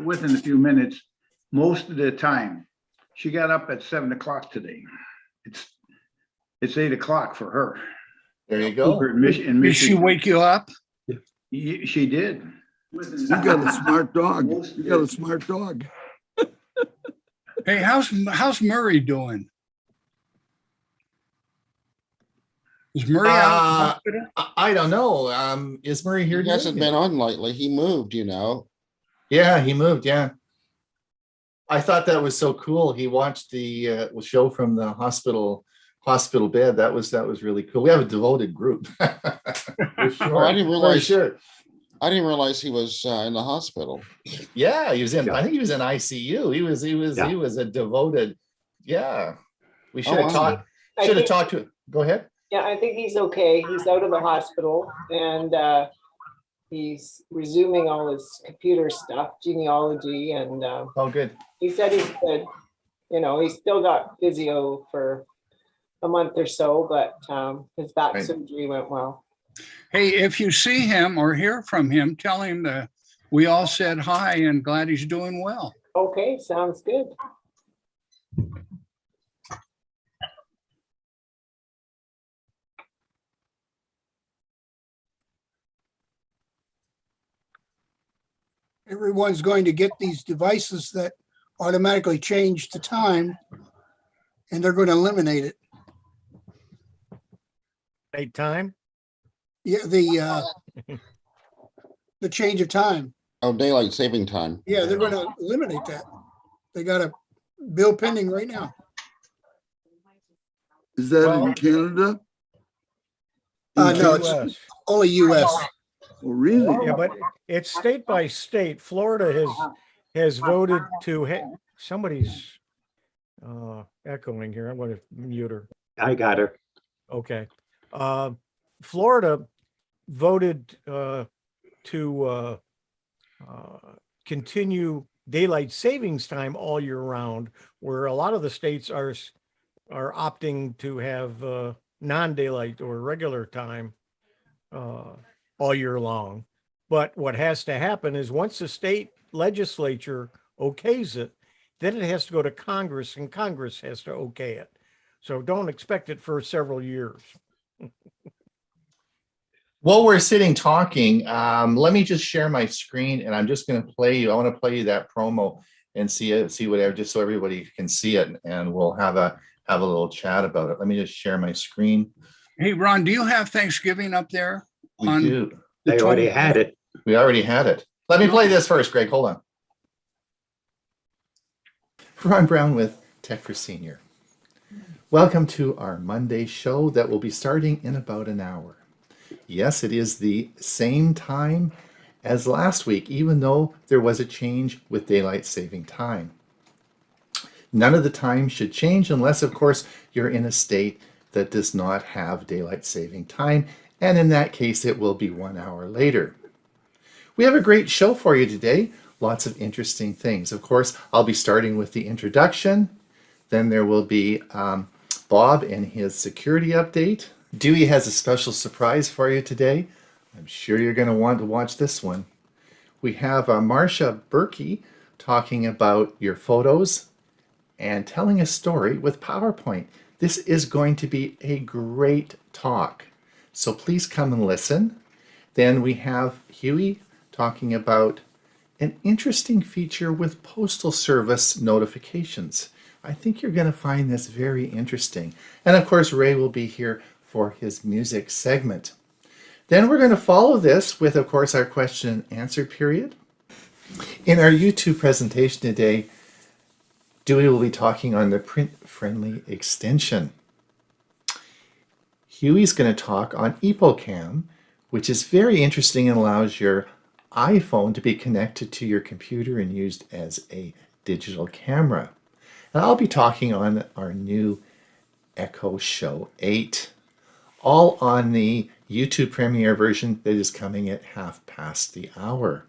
within a few minutes, most of the time. She got up at 7 o'clock today. It's 8 o'clock for her. There you go. Did she wake you up? She did. You got a smart dog. You got a smart dog. Hey, how's Murray doing? Is Murray out of the hospital? I don't know. Is Murray here? He hasn't been on lately. He moved, you know. Yeah, he moved. Yeah. I thought that was so cool. He watched the show from the hospital bed. That was really cool. We have a devoted group. For sure. Oh, I didn't realize. For sure. I didn't realize he was in the hospital. Yeah, he was in. I think he was in ICU. He was a devoted. Yeah, we should have talked. Should have talked to. Go ahead. Yeah, I think he's okay. He's out of the hospital and he's resuming all his computer stuff, genealogy, and Oh, good. he said he's good. You know, he's still got physio for a month or so, but his back Right. surgery went well. Hey, if you see him or hear from him, tell him that we all said hi and glad he's doing well. Okay, sounds good. Everyone's going to get these devices that automatically change the time, and they're going to eliminate it. Time? Yeah, the change of time. Oh, daylight saving time. Yeah, they're going to eliminate that. They got a bill pending right now. Is that Well- in Canada? No, it's US. only US. Oh, really? Yeah, but it's state by state. Florida has voted to somebody's echoing here. I'm going to mute her. I got her. Okay. Florida voted to continue daylight savings time all year round, where a lot of the states are opting to have non-daylight or regular time all year long. But what has to happen is once the state legislature okays it, then it has to go to Congress and Congress has to okay it. So don't expect it for several years. While we're sitting talking, let me just share my screen, and I'm just going to play you. I want to play you that promo and see whatever, just so everybody can see it, and we'll have a little chat about it. Let me just share my screen. Hey, Ron, do you have Thanksgiving up there? We On do. They already had it. We already had it. Let me play this first, Greg. Hold on. Ron Brown with Tech for Senior. Welcome to our Monday show that will be starting in about an hour. Yes, it is the same time as last week, even though there was a change with daylight saving time. None of the time should change unless, of course, you're in a state that does not have daylight saving time, and in that case, it will be 1 hour later. We have a great show for you today. Lots of interesting things. Of course, I'll be starting with the introduction. Then there will be Bob and his security update. Dewey has a special surprise for you today. I'm sure you're going to want to watch this one. We have Marcia Berkey talking about your photos and telling a story with PowerPoint. This is going to be a great talk. So please come and listen. Then we have Hewie talking about an interesting feature with Postal Service notifications. I think you're going to find this very interesting. And of course, Ray will be here for his music segment. Then we're going to follow this with, of course, our question and answer period. In our YouTube presentation today, Dewey will be talking on the print-friendly extension. Huey's going to talk on EpoCam, which is very interesting and allows your iPhone to be connected to your computer and used as a digital camera. And I'll be talking on our new Echo Show 8, all on the YouTube Premiere version that is coming at 1:30.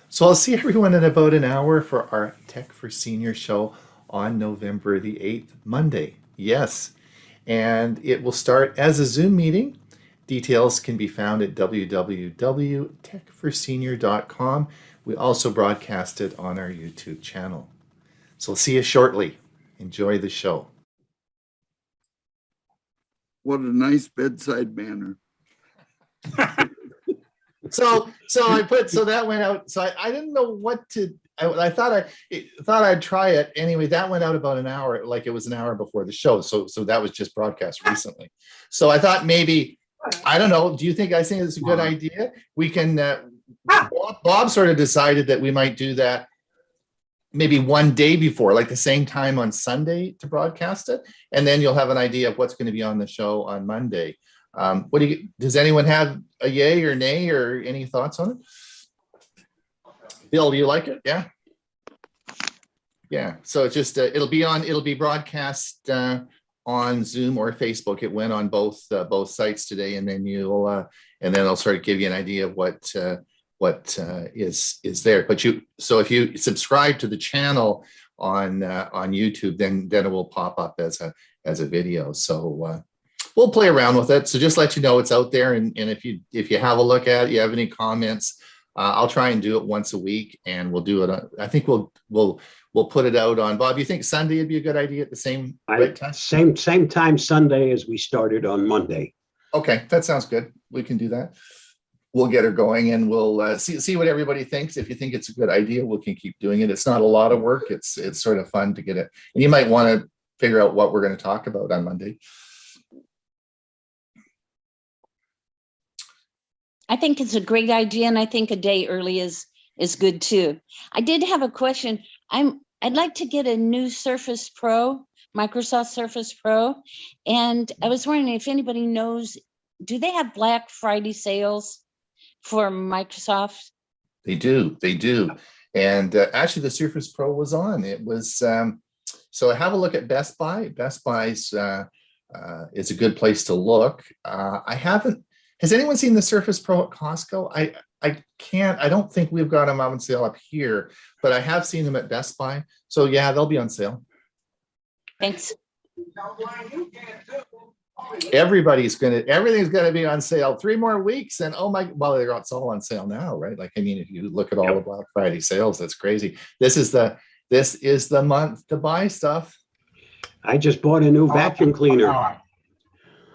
So I'll see everyone in about an hour for our Tech for Senior show on November the 8th, Monday. Yes, and it will start as a Zoom meeting. Details can be found at www.techforsenior.com. We also broadcast it on our YouTube channel. So we'll see you shortly. Enjoy the show. What a nice bedside manner. So that went out. So I didn't know what to. I thought I'd try it anyway. That went out about an hour, like it was an hour before the show. So that was just broadcast recently. So I thought maybe, I don't know. Do you think it's a good idea? We can. Bob sort of decided that we might do that maybe one day before, like the same time on Sunday to broadcast it, and then you'll have an idea of what's going to be on the show on Monday. Does anyone have a yay or nay or any thoughts on it? Bill, do you like it? Yeah. So it's just it'll be broadcast on Zoom or Facebook. It went on both sites today, and then I'll sort of give you an idea of what is there. But if you subscribe to the channel on YouTube, then it will pop up as a video. So we'll play around with it. So just let you know it's out there, and if you have a look at it, you have any comments, I'll try and do it once a week, and we'll do it. I think we'll put it out on. Bob, you think Sunday would be a good idea at the same time? Same time Sunday as we started on Monday. Okay, that sounds good. We can do that. We'll get her going, and we'll see what everybody thinks. If you think it's a good idea, we can keep doing it. It's not a lot of work. It's sort of fun to get it. And you might want to figure out what we're going to talk about on Monday. I think it's a great idea, and I think a day early is good too. I did have a question. I'd like to get a new Surface Pro, Microsoft Surface Pro, and I was wondering if anybody knows, do they have Black Friday sales for Microsoft? They do. And actually, the Surface Pro was on. It was so have a look at Best Buy. Best Buy's is a good place to look. Has anyone seen the Surface Pro at Costco? I don't think we've got them on sale up here, but I have seen them at Best Buy. So yeah, they'll be on sale. Thanks. Everything's gonna be on sale 3 more weeks, and it's all on sale now, right? Like, I mean, if you look at all the Black Friday sales, that's crazy. This is the month to buy stuff. I just bought a new vacuum cleaner.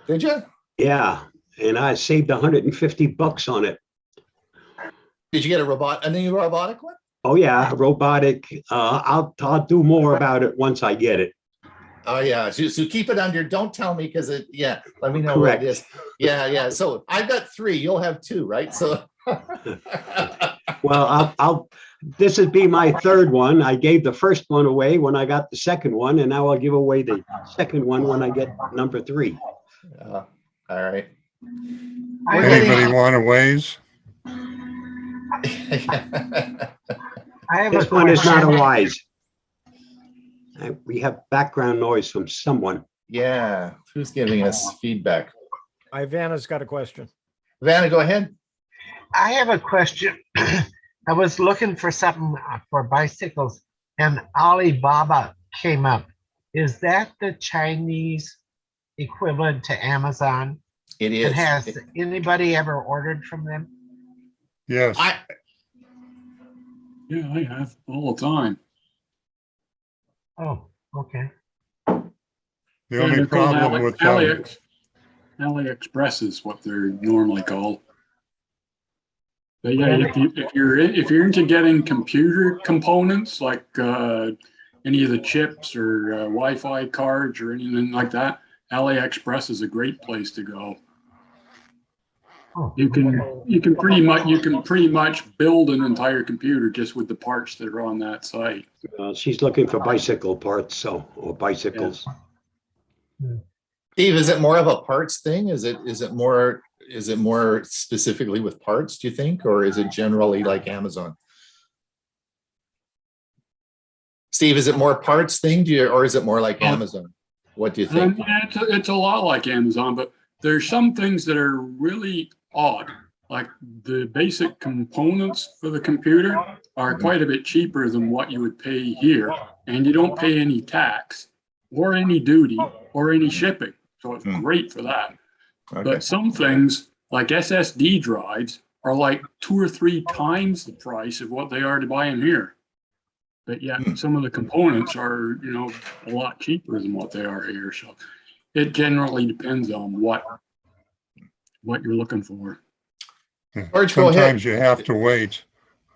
Did you? Yeah, and I saved $150 on it. Did you get a new robotic one? Oh yeah, robotic. I'll do more about it once I get it. Oh yeah, so keep it under. Don't tell me, because let me know Correct. what it is. Yeah. So I've got 3. You'll have 2, right? So. Well, this would be my 3rd one. I gave the first one away when I got the second one, and now I'll give away the second one when I get number 3. All right. Anybody want a ways? This one is not a wise. We have background noise from someone. Yeah, who's giving us feedback? Ivana's got a question. Vanna, go ahead. I have a question. I was looking for something for bicycles, and Alibaba came up. Is that the Chinese equivalent to Amazon? It is. And has anybody ever ordered from them? Yes. Yeah, I have all the time. Oh, okay. The only problem with AliExpress is what they're normally called. But yeah, if you're into getting computer components like any of the chips or Wi-Fi cards or anything like that, AliExpress is a great place to go. You can pretty much build an entire computer just with the parts that are on that site. She's looking for bicycle parts, or bicycles. Yeah. Steve, is it more of a parts thing? Is it more specifically with parts, do you think, or is it generally like Amazon? Steve, is it more parts thing, or is it more like Amazon? What do you think? Yeah, it's a lot like Amazon, but there's some things that are really odd. Like the basic components for the computer are quite a bit cheaper than what you would pay here, and you don't pay any tax or any duty or any shipping. So it's great for that. Okay. But some things like SSD drives are like 2 or 3 times the price of what they are to buy them here. But yet some of the components are, a lot cheaper than what they are here. So it generally depends on what you're looking for. Yeah. George, go ahead. Sometimes you have to wait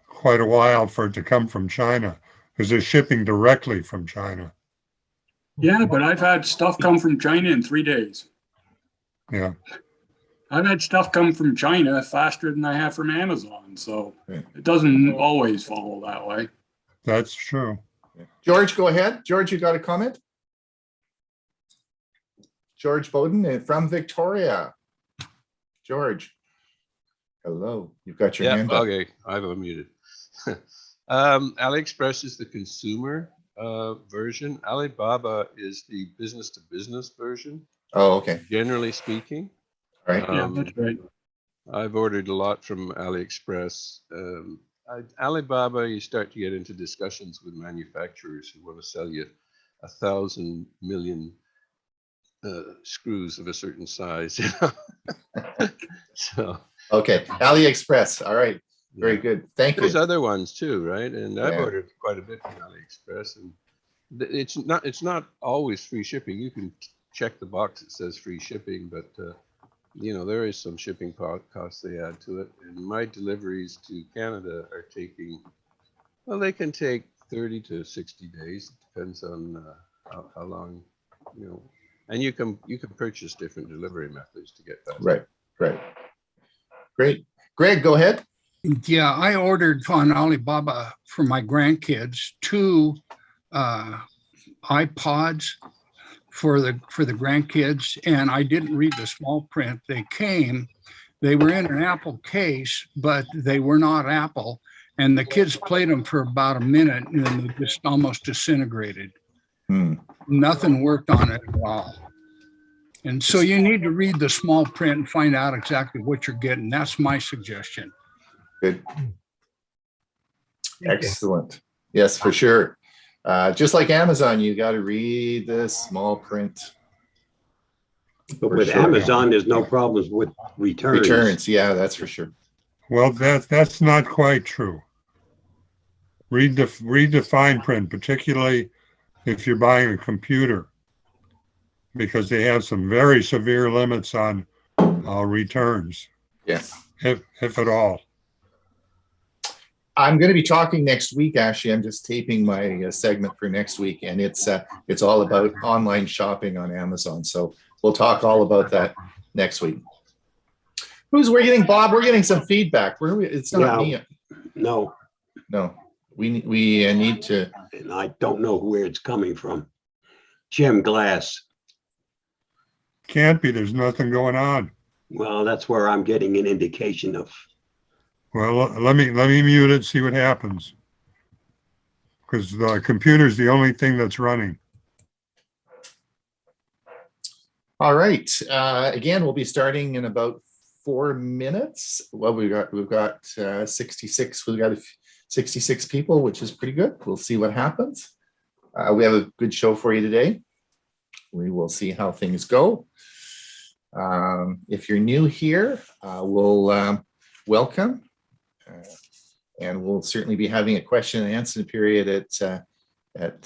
quite a while for it to come from China because they're shipping directly from China. Yeah, but I've had stuff come from China in 3 days. Yeah. I've had stuff come from China faster than I have from Amazon. So it doesn't always follow that way. That's true. George, go ahead. George, you got a comment? George Bowden from Victoria. George. Hello. You've got your hand up. Okay, I've unmuted. AliExpress is the consumer version. Alibaba is the business to business version. Oh, okay. Generally speaking. All right. Yeah, that's right. I've ordered a lot from AliExpress. Alibaba, you start to get into discussions with manufacturers who want to sell you 1,000 million screws of a certain size. So okay, AliExpress. All right, very good. Thank you. There's other ones too, right? And I've Yeah. ordered quite a bit from AliExpress, and it's not always free shipping. You can check the box that says free shipping, but there is some shipping costs they add to it. And my deliveries to Canada are taking, well, they can take 30 to 60 days. It depends on how long, and you can purchase different delivery methods to get that. Right. Great. Greg, go ahead. Yeah, I ordered on Alibaba for my grandkids 2 iPods for the grandkids, and I didn't read the small print. They were in an Apple case, but they were not Apple, and the kids played them for about a minute and then they just almost disintegrated. Nothing worked on it at all. And so you need to read the small print and find out exactly what you're getting. That's my suggestion. Good. Excellent. Yes, for sure. Just like Amazon, you got to read the small print. But with Amazon, there's no problems with returns. Returns, yeah, that's for sure. Well, that's not quite true. Read the fine print, particularly if you're buying a computer, because they have some very severe limits on returns. Yes. If at all. I'm going to be talking next week. Actually, I'm just taping my segment for next week, and it's all about online shopping on Amazon. So we'll talk all about that next week. We're getting Bob? We're getting some feedback. It's not me. No. We need to. And I don't know where it's coming from. Jim Glass. Can't be. There's nothing going on. Well, that's where I'm getting an indication of. Well, let me mute it, see what happens. Because the computer's the only thing that's running. All right. Again, we'll be starting in about 4 minutes. Well, we've got 66. We've got 66 people, which is pretty good. We'll see what happens. We have a good show for you today. We will see how things go. If you're new here, we'll welcome. And we'll certainly be having a question and answer period at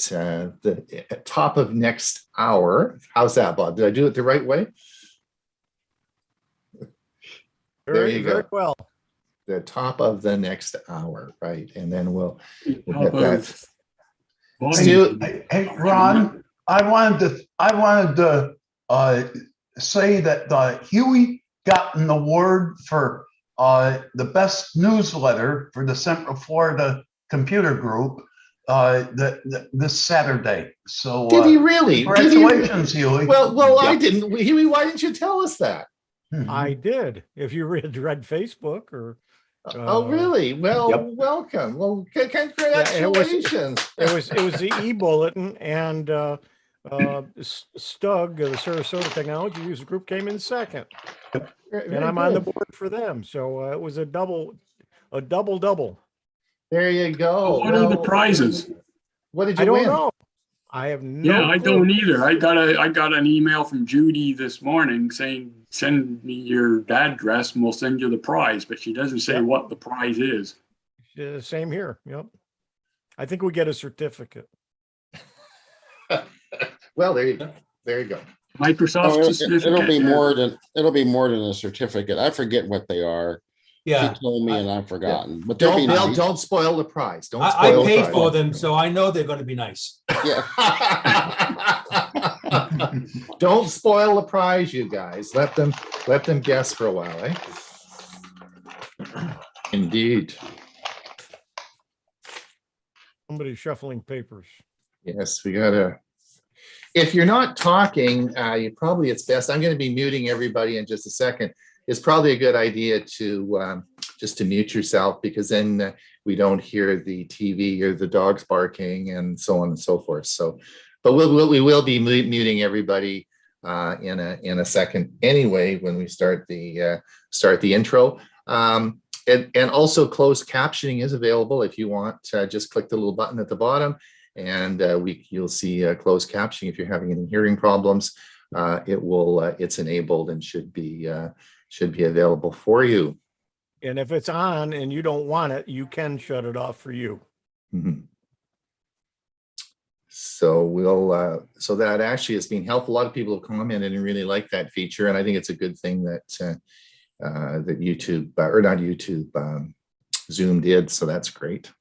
the top of next hour. How's that, Bob? Did I do it the right way? There you go. Very well. The top of the next hour, right? And then we'll get that. Stu, hey, Ron, I wanted to say that Hewie got an award for the best newsletter for the Central Florida Computer Group this Saturday. So did he really? Congratulations, Hewie. Well, I didn't. Hewie, why didn't you tell us that? I did. If you read Facebook or. Oh, really? Well, welcome. Well, congratulations. Yeah, it was the e-bulletin, and Stug, the Sarasota Technology User Group, came in second. And I'm on the board for them. So it was a double. There you go. What are the prizes? What did you I don't win? know. I have no I clue. don't either. I got an email from Judy this morning saying send me your address and we'll send you the prize, but she doesn't say what the prize is. Same here. Yep. I think we get a certificate. Well, there you go. There you go. Microsoft Oh, certificate. it'll be more than a certificate. I forget what they are. Yeah. She told me and I've forgotten, but they'll be Don't nice. don't spoil the prize. Don't I spoil the paid prize. for them, so I know they're going to be nice. Yeah. Don't spoil the prize, you guys. Let them guess for a while, eh? Indeed. Somebody's shuffling papers. Yes, we gotta. If you're not talking, it's best. I'm going to be muting everybody in just a second. It's probably a good idea to just to mute yourself, because then we don't hear the TV or the dogs barking and so on and so forth. So, but we will be muting everybody in a second anyway when we start the intro. And also closed captioning is available if you want. Just click the little button at the bottom, and you'll see closed captioning. If you're having any hearing problems, it's enabled and should be available for you. And if it's on and you don't want it, you can shut it off for you. Mm-hmm. So so that actually has been helpful. A lot of people have commented and really like that feature, and I think it's a good thing that that YouTube or not YouTube, Zoom did. So that's great.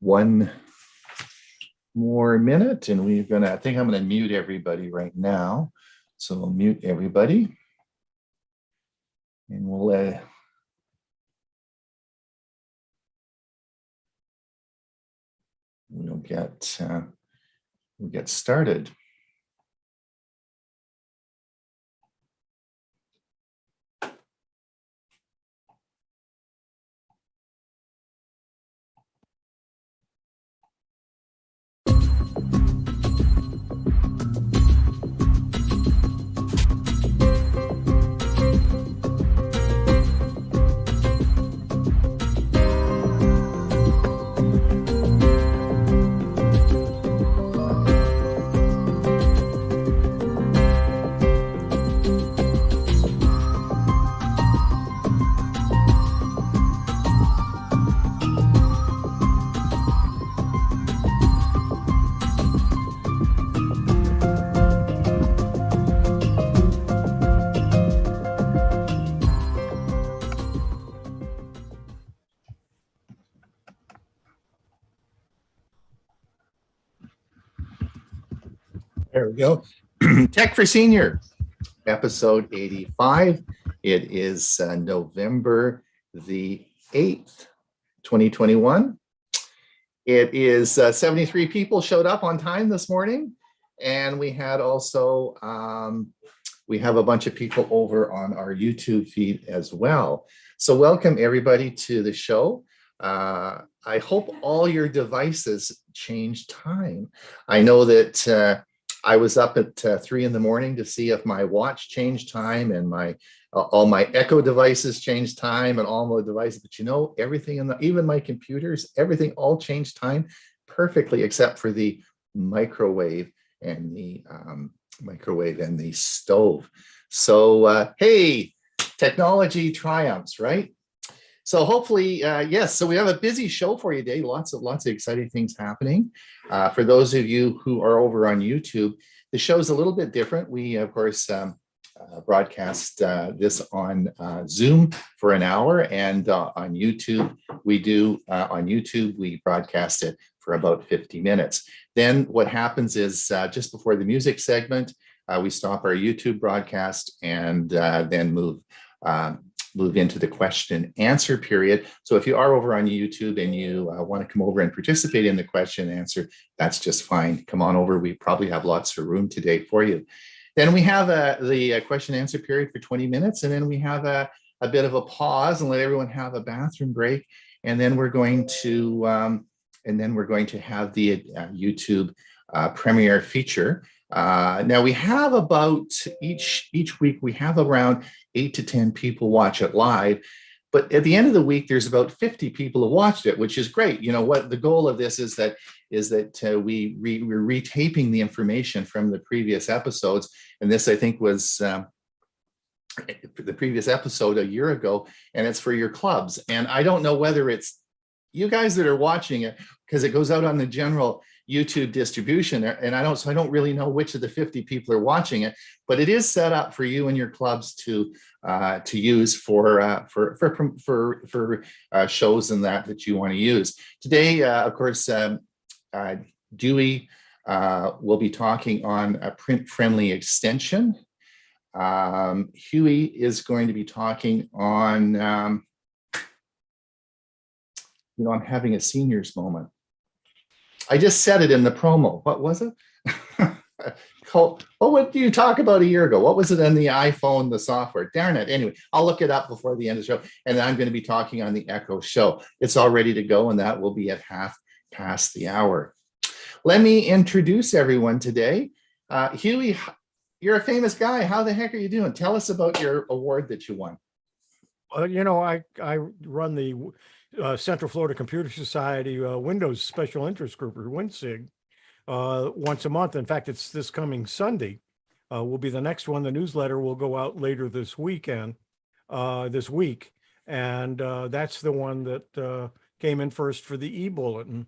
One more minute, and I think I'm going to mute everybody right now. So we'll mute everybody, and we'll get started. There we go. Tech for Senior, episode 85. It is November the 8th, 2021. It is 73 people showed up on time this morning. And we had also, we have a bunch of people over on our YouTube feed as well. So welcome everybody to the show. I hope all your devices change time. I know that I was up at 3 in the morning to see if my watch changed time and all my Echo devices changed time and all my devices. But you know, everything even my computers, everything all changed time perfectly except for the microwave and the stove. So hey, technology triumphs, right? So hopefully, yes. So we have a busy show for you today. Lots of exciting things happening. For those of you who are over on YouTube, the show is a little bit different. We of course broadcast this on Zoom for an hour, and on YouTube we broadcast it for about 50 minutes. Then what happens is just before the music segment, we stop our YouTube broadcast and then move into the question and answer period. So if you are over on YouTube and you want to come over and participate in the question and answer, that's just fine. Come on over. We probably have lots of room today for you. Then we have the question and answer period for 20 minutes. And then we have a bit of a pause and let everyone have a bathroom break. And then we're going to have the YouTube premiere feature. Now we have about each week we have around 8 to 10 people watch it live, But at the end of the week, there's about 50 people who watched it, which is great. You know what the goal of this is that we're retaping the information from the previous episodes. And this, I think, was the previous episode a year ago, and it's for your clubs. And I don't know whether it's you guys that are watching it, because it goes out on the general YouTube distribution, and I don't really know which of the 50 people are watching it, but it is set up for you and your clubs to use for shows and that you want to use. Today, of course, Dewey will be talking on a print-friendly extension. Hewie is going to be talking on, I'm having a seniors moment. I just said it in the promo. What was it? What did you talk about a year ago? What was it on the iPhone, the software? Darn it. Anyway, I'll look it up before the end of the show. And then I'm going to be talking on the Echo Show. It's all ready to go, and that will be at 1:30. Let me introduce everyone today. Hewie, you're a famous guy. How the heck are you doing? Tell us about your award that you won. I run the Central Florida Computer Society Windows Special Interest Group, or WinSig, once a month. In fact, it's this coming Sunday will be the next one. The newsletter will go out later this week. And that's the one that came in first for the e-bulletin.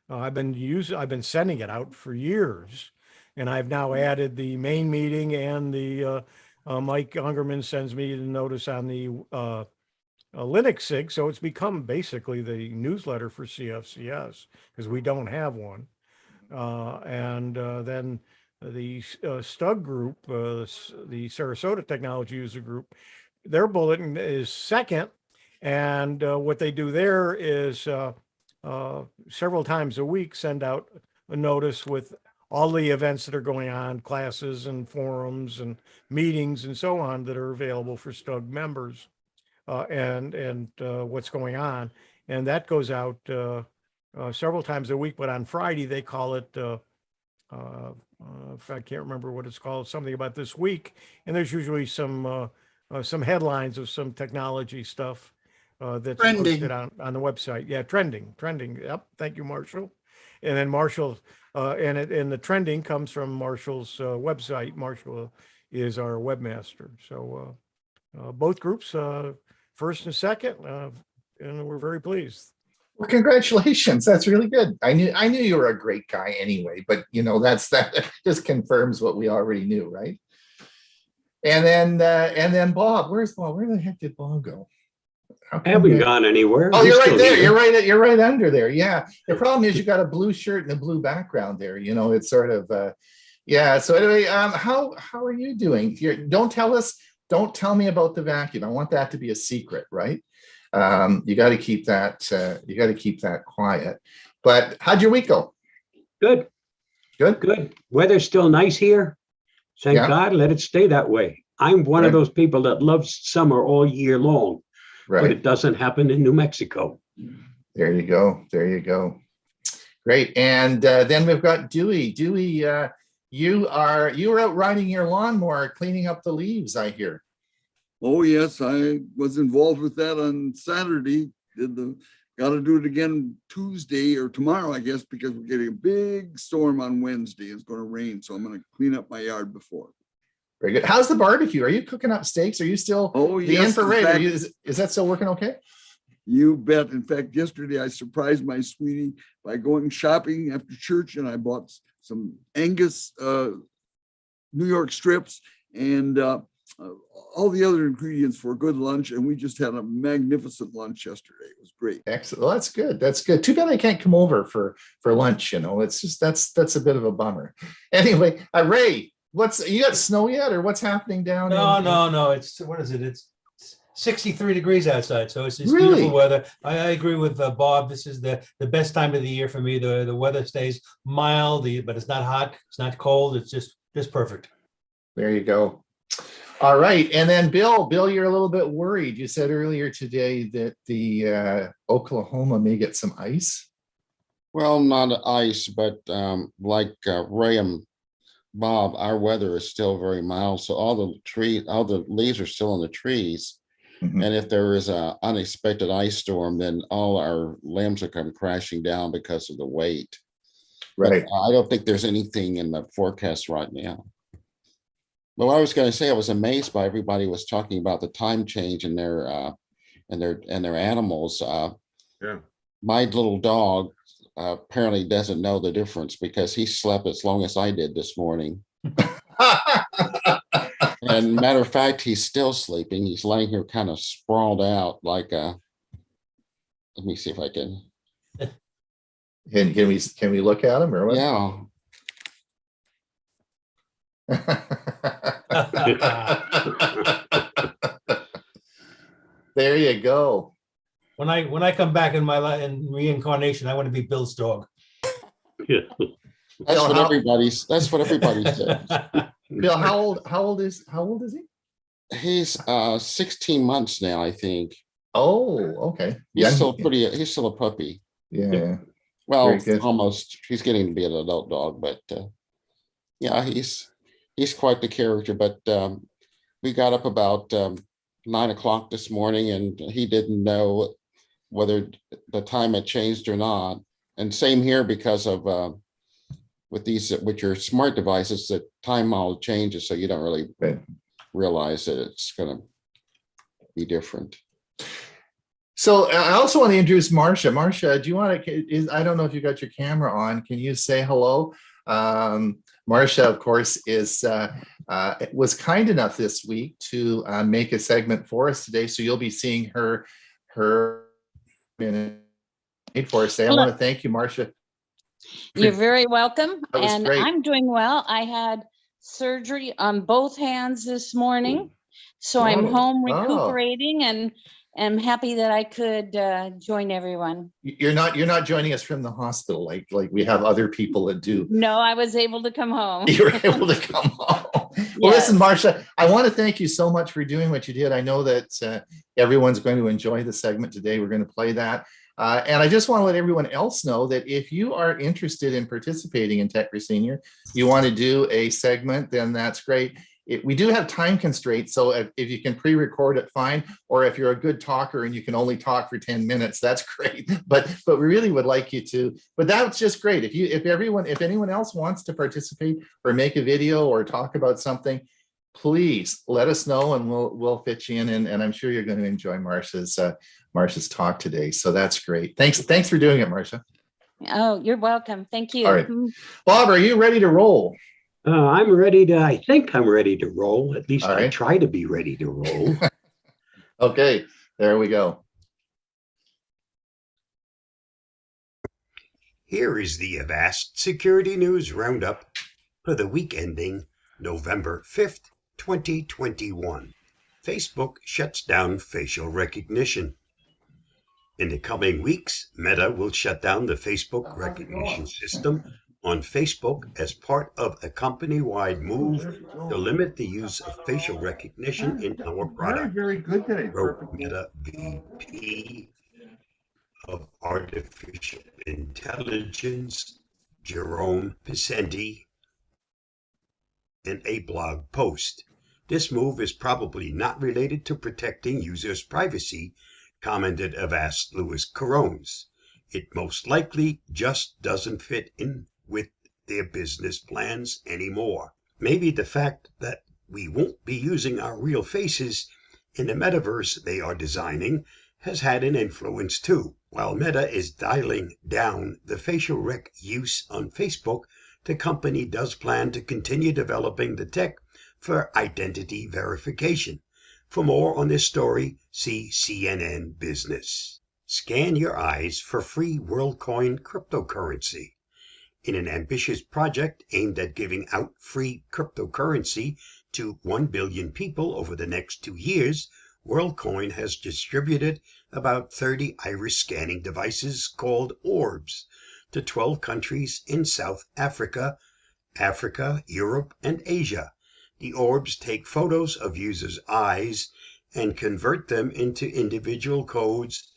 I've been sending it out for years, and I've now added the main meeting, and the Mike Ungerman sends me the notice on the Linux SIG, so it's become basically the newsletter for CFCS, because we don't have one. And then the STUG group, the Sarasota Technology User Group, their bulletin is second, and what they do there is several times a week send out a notice with all the events that are going on, classes and forums and meetings and so on, that are available for STUG members. And what's going on, and that goes out several times a week. But on Friday they call it, if I can't remember what it's called, something about this week. And there's usually some headlines of some technology stuff that's posted on the website. Yeah, trending. Yep, thank you, Marshall. And then Marshall, and the trending comes from Marshall's website. Marshall is our webmaster. So both groups, first and second, and we're very pleased. Well, congratulations. That's really good. I knew you were a great guy anyway, but that just confirms what we already knew, right? And then Bob, where's Bob? Where the heck did Bob go? I haven't gone anywhere. Oh, you're right there. You're right under there. Yeah. The problem is you got a blue shirt and a blue background there. It's sort of yeah. So anyway, how are you doing? Don't tell me about the vacuum. I want that to be a secret, right? You got to keep that. You got to keep that quiet. But how'd your week go? Good. Weather's still nice here. Thank God. Let it stay that way. I'm one of those people that loves summer all year long, but it doesn't happen in New Mexico. There you go. Great. And then we've got Dewey. Dewey, you were out riding your lawnmower, cleaning up the leaves, I hear. Oh, yes, I was involved with that on Saturday. Got to do it again Tuesday or tomorrow, I guess, because we're getting a big storm on Wednesday. It's going to rain, so I'm going to clean up my yard before. Very good. How's the barbecue? Are you cooking up steaks? Are you still the infrared? Is that still working okay? You bet. In fact, yesterday I surprised my sweetie by going shopping after church, and I bought some Angus New York strips and all the other ingredients for a good lunch. And we just had a magnificent lunch yesterday. It was great. Excellent. Well, that's good. That's good. Too bad I can't come over for lunch. It's just that's a bit of a bummer. Anyway, Ray, you got snow yet, or what's happening down? No. It's 63 degrees outside, so it's beautiful weather. I agree with Bob. This is the best time of the year for me. The weather stays mild, but it's not hot, it's not cold. It's just perfect. There you go. All right, and then Bill, you're a little bit worried. You said earlier today that the Oklahoma may get some ice. Well, not ice, but like Ray and Bob, our weather is still very mild, so all the leaves are still in the trees. Mhm. And if there is a unexpected ice storm, then all our limbs will come crashing down because of the weight. But Right. I don't think there's anything in the forecast right now. But what I was going to say, I was amazed by everybody was talking about the time change in their animals. Yeah. My little dog apparently doesn't know the difference because he slept as long as I did this morning. And matter of fact, he's still sleeping. He's laying here kind of sprawled out like a. Let me see if I can. Can we look at him or what? Yeah. There you go. When I come back in in reincarnation, I want to be Bill's dog. That's what everybody says. Bill, how old is he? He's 16 months now, I think. Oh, okay. He's still a puppy. Yeah. Well, almost. He's getting to be an adult dog, but yeah, he's quite the character. But we got up about 9 o'clock this morning, and he didn't know whether the time had changed or not. And same here because of with your smart devices, the time all changes, so you don't really realize that it's going to be different. So I also want to introduce Marcia. Marcia, do you want to? I don't know if you got your camera on. Can you say hello? Marcia, of course, was kind enough this week to make a segment for us today. So you'll be seeing her minute for us today. I want to thank you, Marcia. You're very welcome. And great. I'm doing well. I had surgery on both hands this morning. So I'm home recuperating and am happy that I could join everyone. You're not joining us from the hospital like we have other people that do. No, I was able to come home. You were able to come home. Well, listen, Marcia, I want to thank you so much for doing what you did. I know that everyone's going to enjoy the segment today. We're going to play that. And I just want to let everyone else know that if you are interested in participating in Tech for Senior, you want to do a segment, then that's great. We do have time constraints, so if you can pre-record it, fine. Or if you're a good talker and you can only talk for 10 minutes, that's great. But we really would like you to. But that's just great. If anyone else wants to participate or make a video or talk about something, please let us know and we'll fit you in. And I'm sure you're going to enjoy Marcia's talk today. So that's great. Thanks for doing it, Marcia. Oh, you're welcome. Thank you. All right, Bob, are you ready to roll? I think I'm ready to roll. At least I try to be ready to roll. Okay, there we go. Here is the Avast Security News Roundup for the week ending November 5th, 2021. Facebook shuts down facial recognition. In the coming weeks, Meta will shut down the Facebook recognition system on Facebook as part of a company-wide move to limit the use of facial recognition in our product. Very good today. Wrote Meta VP of Artificial Intelligence, Jerome Vicente, in a blog post. This move is probably not related to protecting users' privacy, commented Avast Louis Corones. It most likely just doesn't fit in with their business plans anymore. Maybe the fact that we won't be using our real faces in the metaverse they are designing has had an influence too. While Meta is dialing down the facial rec use on Facebook, the company does plan to continue developing the tech for identity verification. For more on this story, see CNN Business. Scan your eyes for free WorldCoin cryptocurrency. In an ambitious project aimed at giving out free cryptocurrency to 1 billion people over the next 2 years, WorldCoin has distributed about 30 iris scanning devices called orbs to 12 countries in South Africa, Europe, and Asia. The orbs take photos of users' eyes and convert them into individual codes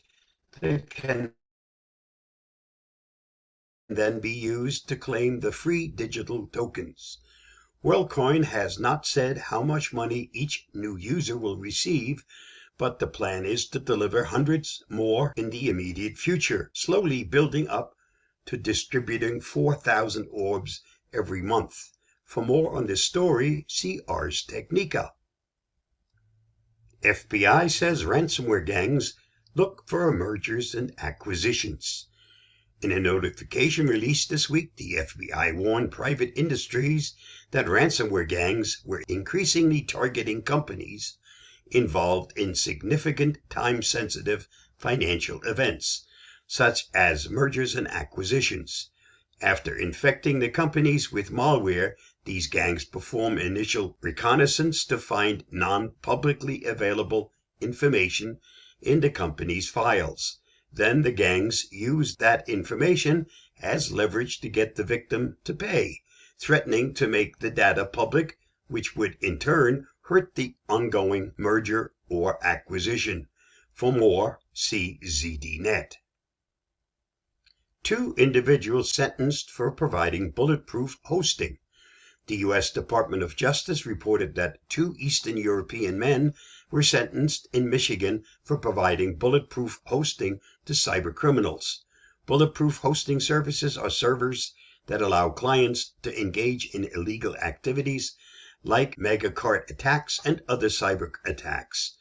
that can then be used to claim the free digital tokens. WorldCoin has not said how much money each new user will receive, but the plan is to deliver hundreds more in the immediate future, slowly building up to distributing 4,000 orbs every month. For more on this story, see Ars Technica. FBI says ransomware gangs look for mergers and acquisitions. In a notification released this week, the FBI warned private industries that ransomware gangs were increasingly targeting companies involved in significant time-sensitive financial events, such as mergers and acquisitions. After infecting the companies with malware, these gangs perform initial reconnaissance to find non-publicly available information in the company's files. Then the gangs use that information as leverage to get the victim to pay, threatening to make the data public, which would in turn hurt the ongoing merger or acquisition. For more, see ZDNet. 2 individuals sentenced for providing bulletproof hosting. The U.S. Department of Justice reported that 2 Eastern European men were sentenced in Michigan for providing bulletproof hosting to cybercriminals. Bulletproof hosting services are servers that allow clients to engage in illegal activities like megacart attacks and other cyber attacks.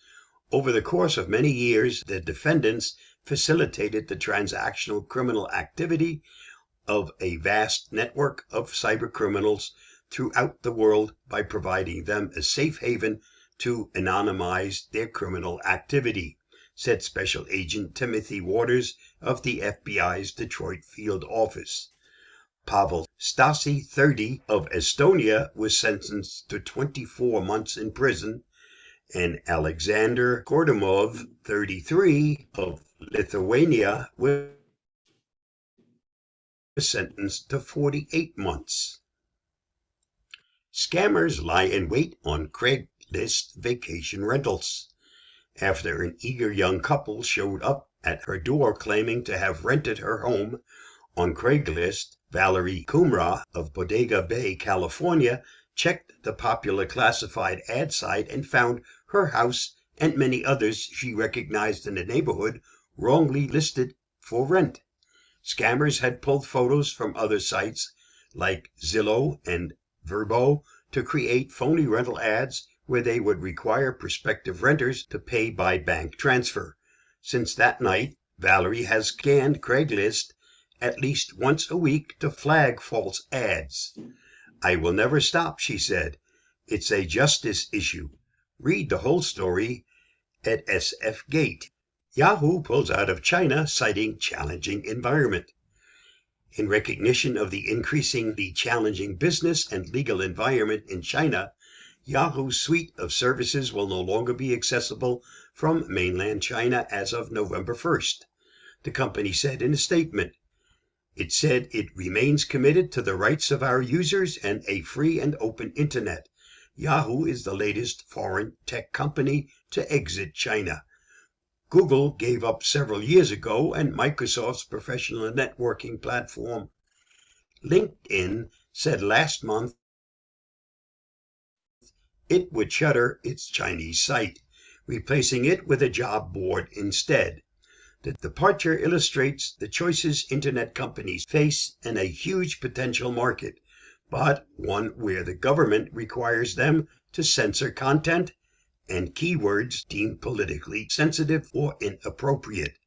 Over the course of many years, the defendants facilitated the transactional criminal activity of a vast network of cybercriminals throughout the world by providing them a safe haven to anonymize their criminal activity, said Special Agent Timothy Waters of the FBI's Detroit field office. Pavel Stasi, 30, of Estonia, was sentenced to 24 months in prison, and Alexander Gordimov, 33, of Lithuania, was sentenced to 48 months. Scammers lie in wait on Craigslist vacation rentals. After an eager young couple showed up at her door claiming to have rented her home on Craigslist, Valerie Kumra of Bodega Bay, California, checked the popular classified ad site and found her house and many others she recognized in the neighborhood wrongly listed for rent. Scammers had pulled photos from other sites like Zillow and Vrbo to create phony rental ads where they would require prospective renters to pay by bank transfer. Since that night, Valerie has scanned Craigslist at least once a week to flag false ads. "I will never stop," she said. "It's a justice issue." Read the whole story at SF Gate. Yahoo pulls out of China, citing challenging environment. In recognition of the increasingly challenging business and legal environment in China, Yahoo's suite of services will no longer be accessible from mainland China as of November 1st, the company said in a statement. It said it remains committed to the rights of our users and a free and open internet. Yahoo is the latest foreign tech company to exit China. Google gave up several years ago, and Microsoft's professional networking platform LinkedIn said last month it would shutter its Chinese site, replacing it with a job board instead. The departure illustrates the choices internet companies face in a huge potential market, but one where the government requires them to censor content and keywords deemed politically sensitive or inappropriate.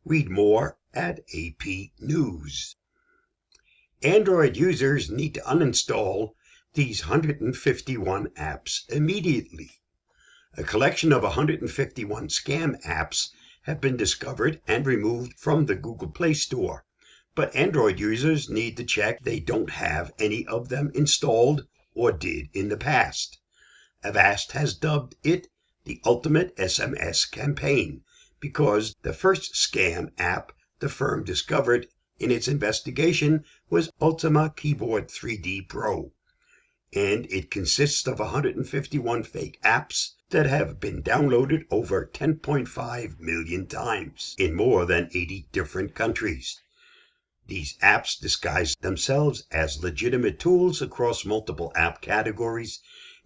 Read more at AP News. Android users need to uninstall these 151 apps immediately. A collection of 151 scam apps have been discovered and removed from the Google Play Store, but Android users need to check they don't have any of them installed or did in the past. Avast has dubbed it the ultimate SMS campaign because the first scam app the firm discovered in its investigation was Ultima Keyboard 3D Pro, and it consists of 151 fake apps that have been downloaded over 10.5 million times in more than 80 different countries. These apps disguise themselves as legitimate tools across multiple app categories,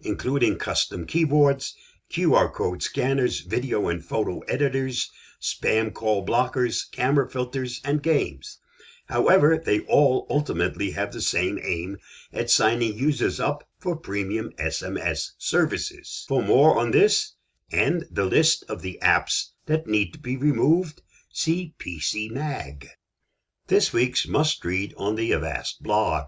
including custom keyboards, QR code scanners, video and photo editors, spam call blockers, camera filters, and games. However, they all ultimately have the same aim at signing users up for premium SMS services. For more on this and the list of the apps that need to be removed, see PC Mag. This week's must-read on the Avast blog.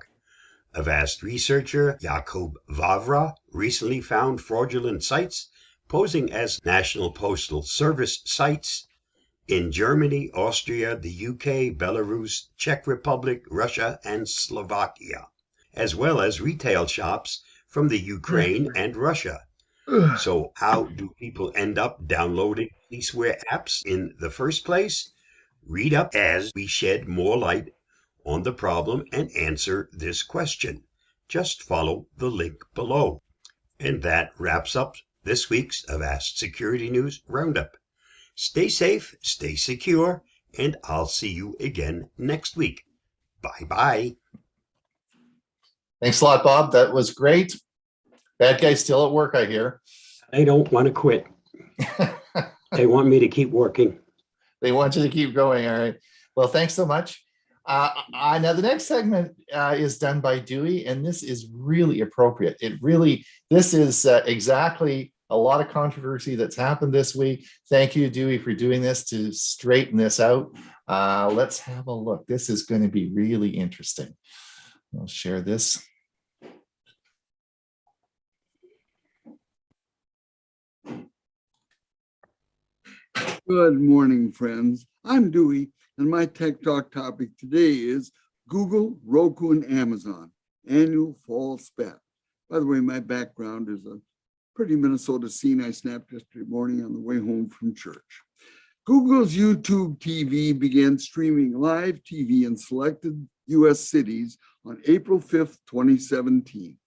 Avast researcher Jakub Vavra recently found fraudulent sites posing as National Postal Service sites in Germany, Austria, the UK, Belarus, Czech Republic, Russia, and Slovakia, as well as retail shops from the Ukraine and Russia. So how do people end up downloading leaseware apps in the first place? Read up as we shed more light on the problem and answer this question. Just follow the link below. And that wraps up this week's Avast Security News Roundup. Stay safe, stay secure, and I'll see you again next week. Bye-bye. Thanks a lot, Bob. That was great. Bad guy still at work, I hear. They don't want to quit. They want me to keep working. They want you to keep going. All right. Well, thanks so much. Now the next segment is done by Dewey, and this is really appropriate. This is exactly a lot of controversy that's happened this week. Thank you, Dewey, for doing this to straighten this out. Let's have a look. This is going to be really interesting. I'll share this. Good morning, friends. I'm Dewey, and my Tech Talk topic today is Google, Roku, and Amazon annual fall spat. By the way, my background is a pretty Minnesota scene I snapped yesterday morning on the way home from church. Google's YouTube TV began streaming live TV in selected U.S. cities on April 5th, 2017.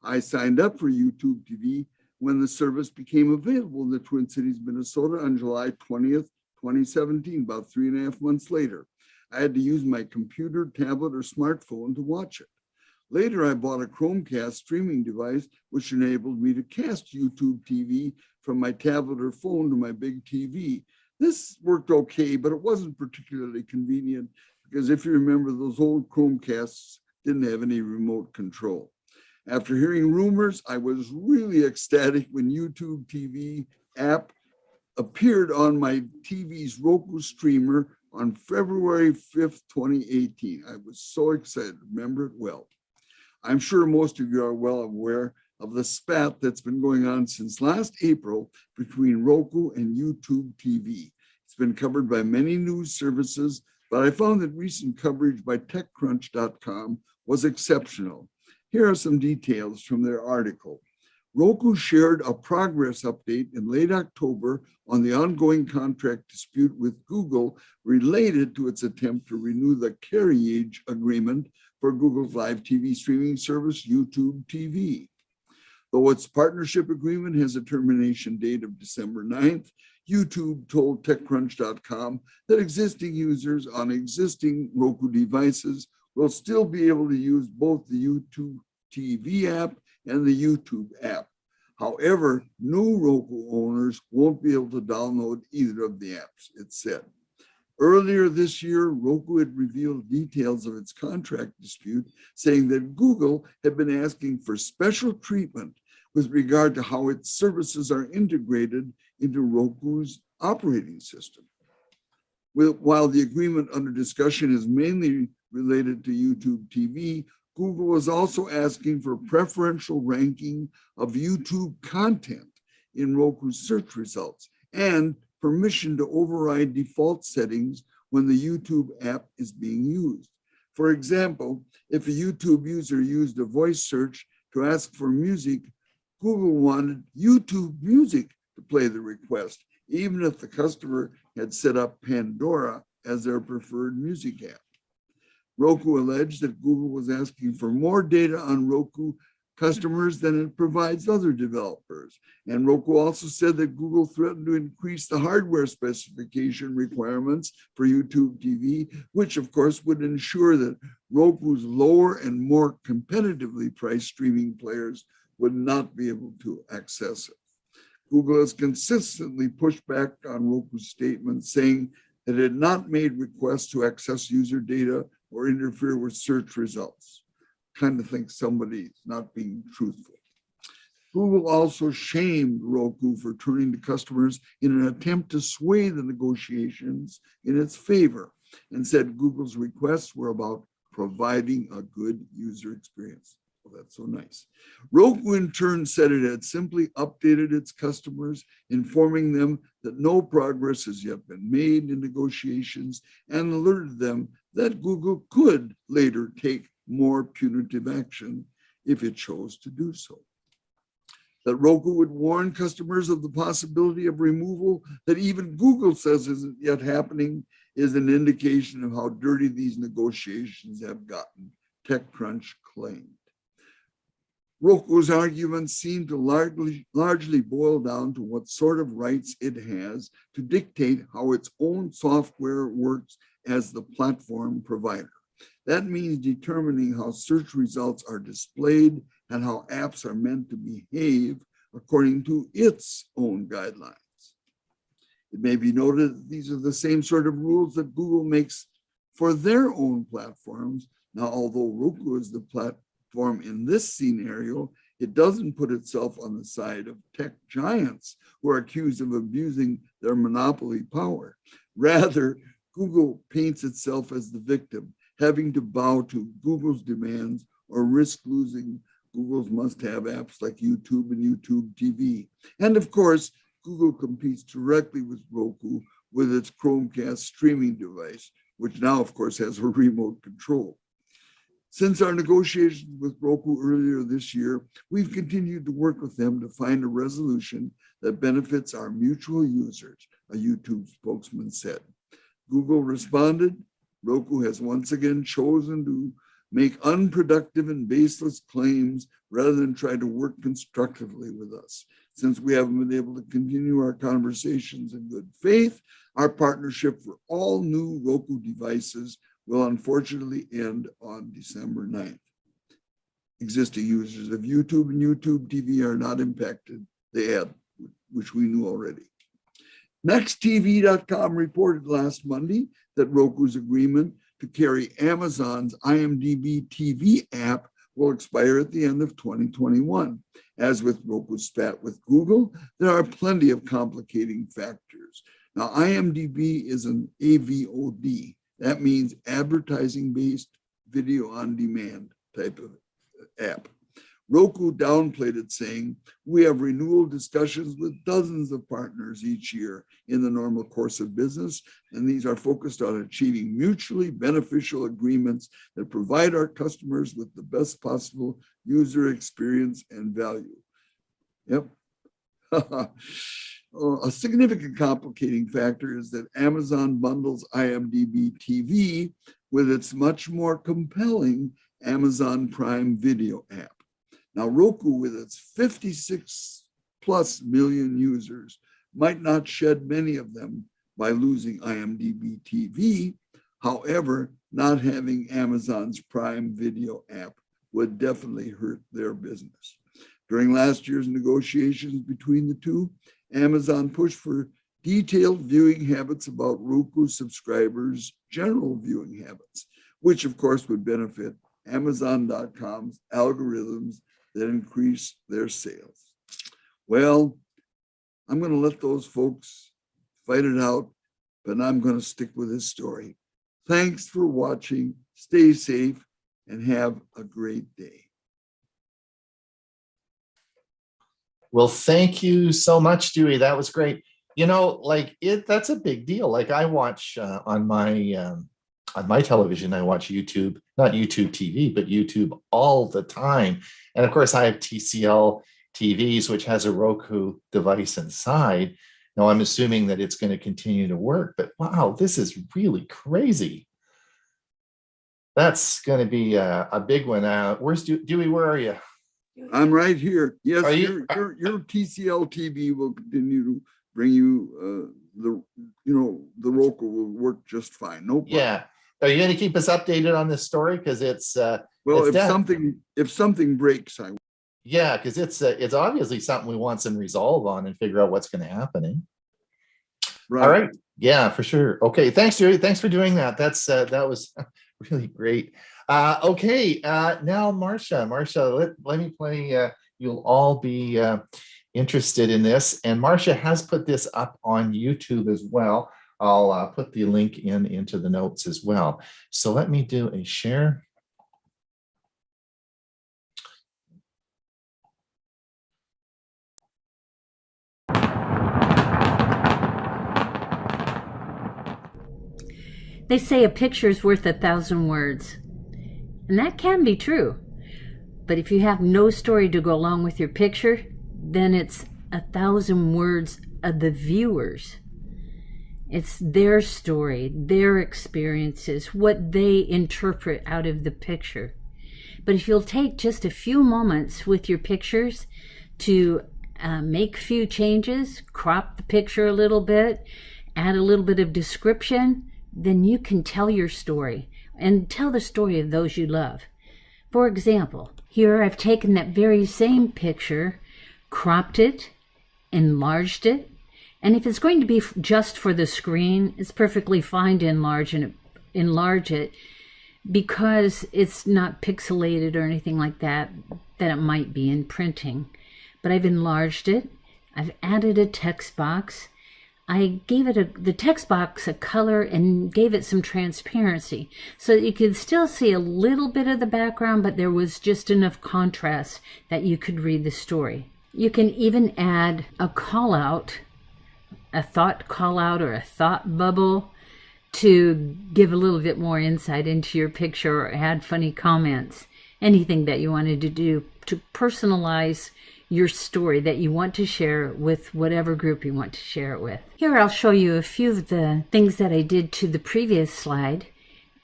I signed up for YouTube TV when the service became available in the Twin Cities, Minnesota on July 20th, 2017, about 3.5 months later. I had to use my computer, tablet, or smartphone to watch it. Later, I bought a Chromecast streaming device, which enabled me to cast YouTube TV from my tablet or phone to my big TV. This worked okay, but it wasn't particularly convenient because if you remember, those old Chromecasts didn't have any remote control. After hearing rumors, I was really ecstatic when YouTube TV app appeared on my TV's Roku streamer on February 5th, 2018. I was so excited, remember it well. I'm sure most of you are well aware of the spat that's been going on since last April between Roku and YouTube TV. It's been covered by many news services, but I found that recent coverage by TechCrunch.com was exceptional. Here are some details from their article. Roku shared a progress update in late October on the ongoing contract dispute with Google related to its attempt to renew the carriage agreement for Google's live TV streaming service, YouTube TV. Though its partnership agreement has a termination date of December 9th, YouTube told TechCrunch.com that existing users on existing Roku devices will still be able to use both the YouTube TV app and the YouTube app. However, new Roku owners won't be able to download either of the apps, it said. Earlier this year, Roku had revealed details of its contract dispute, saying that Google had been asking for special treatment with regard to how its services are integrated into Roku's operating system. While the agreement under discussion is mainly related to YouTube TV, Google is also asking for preferential ranking of YouTube content in Roku's search results and permission to override default settings when the YouTube app is being used. For example, if a YouTube user used a voice search to ask for music, Google wanted YouTube Music to play the request, even if the customer had set up Pandora as their preferred music app. Roku alleged that Google was asking for more data on Roku customers than it provides other developers. And Roku also said that Google threatened to increase the hardware specification requirements for YouTube TV, which of course would ensure that Roku's lower and more competitively priced streaming players would not be able to access it. Google has consistently pushed back on Roku's statement, saying that it had not made requests to access user data or interfere with search results. Kind of think somebody's not being truthful. Google also shamed Roku for turning to customers in an attempt to sway the negotiations in its favor, and said Google's requests were about providing a good user experience. Well, that's so nice. Roku in turn said it had simply updated its customers, informing them that no progress has yet been made in negotiations, and alerted them that Google could later take more punitive action if it chose to do so. That Roku would warn customers of the possibility of removal that even Google says isn't yet happening is an indication of how dirty these negotiations have gotten, TechCrunch claimed. Roku's arguments seem to largely boil down to what sort of rights it has to dictate how its own software works as the platform provider. That means determining how search results are displayed and how apps are meant to behave according to its own guidelines. It may be noted that these are the same sort of rules that Google makes for their own platforms. Now, although Roku is the platform in this scenario, it doesn't put itself on the side of tech giants who are accused of abusing their monopoly power. Rather, Google paints itself as the victim, having to bow to Google's demands or risk losing Google's must-have apps like YouTube and YouTube TV. And of course, Google competes directly with Roku with its Chromecast streaming device, which now, of course, has a remote control. Since our negotiations with Roku earlier this year, we've continued to work with them to find a resolution that benefits our mutual users, a YouTube spokesman said. Google responded, Roku has once again chosen to make unproductive and baseless claims rather than try to work constructively with us. Since we haven't been able to continue our conversations in good faith, our partnership for all new Roku devices will unfortunately end on December 9th. Existing users of YouTube and YouTube TV are not impacted, they add, which we knew already. NextTV.com reported last Monday that Roku's agreement to carry Amazon's IMDb TV app will expire at the end of 2021. As with Roku's spat with Google, there are plenty of complicating factors. Now, IMDb is an AVOD. That means advertising-based video on demand type of app. Roku downplayed it, saying, we have renewal discussions with dozens of partners each year in the normal course of business, and these are focused on achieving mutually beneficial agreements that provide our customers with the best possible user experience and value. Yep. A significant complicating factor is that Amazon bundles IMDb TV with its much more compelling Amazon Prime Video app. Now, Roku, with its 56+ million users, might not shed many of them by losing IMDb TV. However, not having Amazon's Prime Video app would definitely hurt their business. During last year's negotiations between the two, Amazon pushed for detailed viewing habits about Roku subscribers' general viewing habits, which of course would benefit Amazon.com's algorithms that increase their sales. Well, I'm going to let those folks fight it out, but I'm going to stick with this story. Thanks for watching. Stay safe and have a great day. Well, thank you so much, Dewey. That was great. You know, that's a big deal. Like I watch on my television, I watch YouTube, not YouTube TV, but YouTube all the time. And of course, I have TCL TVs, which has a Roku device inside. Now, I'm assuming that it's going to continue to work, but wow, this is really crazy. That's going to be a big one. Where's Dewey? Where are you? I'm right here. Yes, your TCL TV will continue to bring you the Roku will work just fine. No problem. Yeah. Are you going to keep us updated on this story? Because it's well, if something breaks, I will. Yeah, because it's obviously something we want some resolve on and figure out what's going to happen. Right. All right. Yeah, for sure. Okay. Thanks, Jerry. Thanks for doing that. That was really great. Okay. Now, Marcia, let me play. You'll all be interested in this. And Marcia has put this up on YouTube as well. I'll put the link into the notes as well. So let me do a share. They say a picture is worth 1,000 words. And that can be true. But if you have no story to go along with your picture, then it's 1,000 words of the viewers. It's their story, their experiences, what they interpret out of the picture. But if you'll take just a few moments with your pictures to make a few changes, crop the picture a little bit, add a little bit of description, then you can tell your story and tell the story of those you love. For example, here I've taken that very same picture, cropped it, enlarged it, and if it's going to be just for the screen, it's perfectly fine to enlarge it because it's not pixelated or anything like that it might be in printing. But I've enlarged it, I've added a text box, I gave it the text box a color and gave it some transparency so that you could still see a little bit of the background, but there was just enough contrast that you could read the story. You can even add a call out, a thought call out or a thought bubble to give a little bit more insight into your picture or add funny comments. Anything that you wanted to do to personalize your story that you want to share with whatever group you want to share it with. Here I'll show you a few of the things that I did to the previous slide,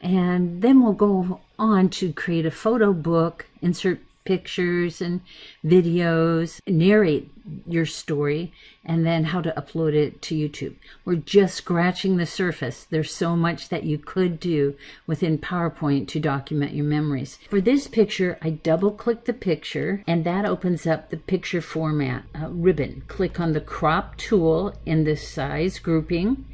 and then we'll go on to create a photo book, insert pictures and videos, narrate your story, and then how to upload it to YouTube. We're just scratching the surface. There's so much that you could do within PowerPoint to document your memories. For this picture, I double-click the picture, and that opens up the picture format ribbon. Click on the crop tool in the size grouping,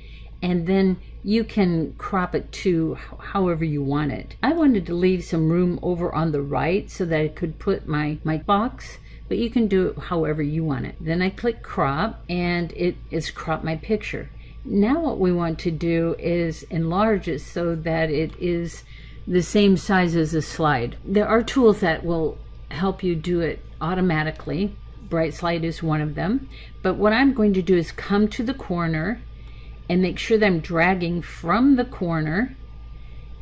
and then you can crop it to however you want it. I wanted to leave some room over on the right so that I could put my box, but you can do it however you want it. Then I click crop, and it is cropped my picture. Now what we want to do is enlarge it so that it is the same size as a slide. There are tools that will help you do it automatically. Bright Slide is one of them. But what I'm going to do is come to the corner and make sure that I'm dragging from the corner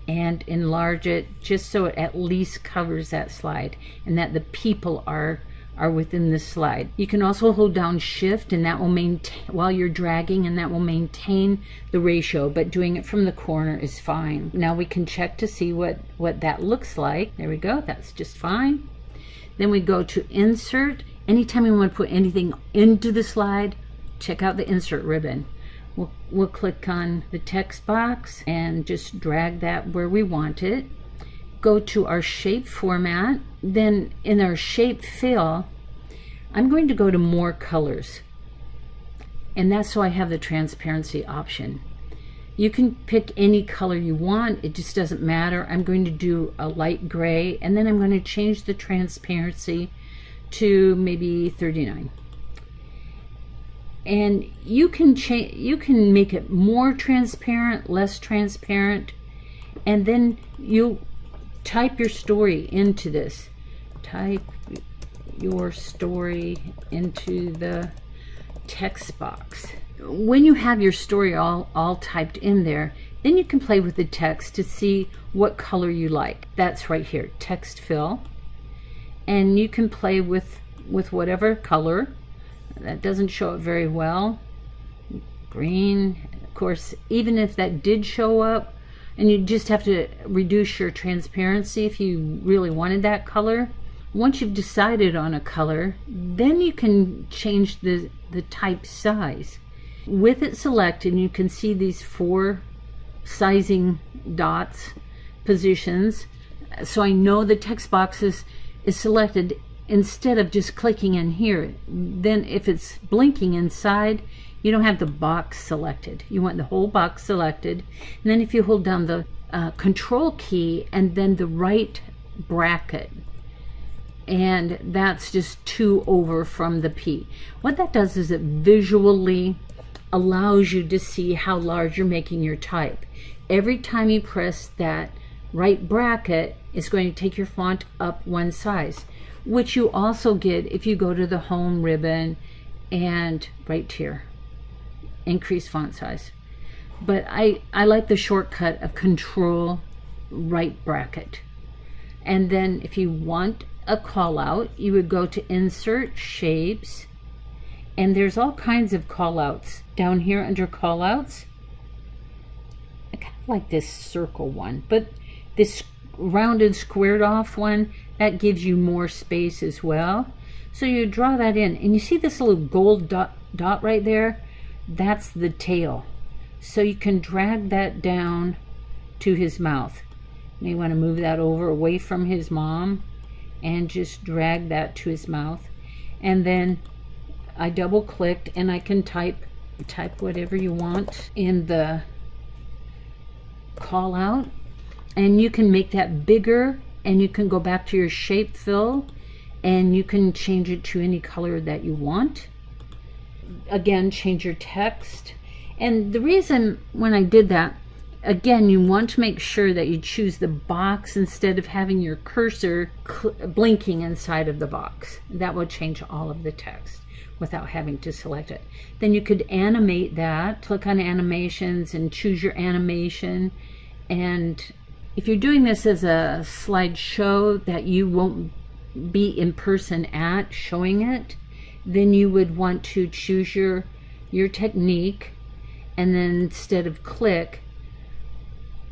and enlarge it just so it at least covers that slide and that the people are within the slide. You can also hold down Shift, and that will maintain while you're dragging, and that will maintain the ratio, but doing it from the corner is fine. Now we can check to see what that looks like. There we go, that's just fine. Then we go to Insert. Anytime we want to put anything into the slide, check out the Insert ribbon. We'll click on the text box and just drag that where we want it. Go to our shape format. Then in our shape fill, I'm going to go to more colors. And that's so I have the transparency option. You can pick any color you want. It just doesn't matter. I'm going to do a light gray, and then I'm going to change the transparency to maybe 39. And you can make it more transparent, less transparent, and then you type your story into this. Type your story into the text box. When you have your story all typed in there, then you can play with the text to see what color you like. That's right here, text fill. And you can play with whatever color. That doesn't show it very well. Green, of course, even if that did show up, and you just have to reduce your transparency if you really wanted that color. Once you've decided on a color, then you can change the type size. With it selected, you can see these 4 sizing dots, positions. So I know the text box is selected instead of just clicking in here, then if it's blinking inside, you don't have the box selected. You want the whole box selected. And then if you hold down the control key and then the right bracket, and that's just 2 over from the P. What that does is it visually allows you to see how large you're making your type. Every time you press that right bracket, it's going to take your font up 1 size, which you also get if you go to the home ribbon and right here, increase font size. But I like the shortcut of control right bracket. And then if you want a call out, you would go to insert shapes, and there's all kinds of call outs down here under call outs. I kind of like this circle one, but this rounded squared off one, that gives you more space as well. So you draw that in, and you see this little gold dot right there? That's the tail. So you can drag that down to his mouth. You may want to move that over away from his mom and just drag that to his mouth. And then I double clicked and I can type whatever you want in the call out, and you can make that bigger, and you can go back to your shape fill and you can change it to any color that you want. Again, change your text. And the reason when I did that, again, you want to make sure that you choose the box instead of having your cursor blinking inside of the box. That will change all of the text without having to select it. Then you could animate that, click on animations and choose your animation. And if you're doing this as a slideshow that you won't be in person at showing it, then you would want to choose your technique, and then instead of click,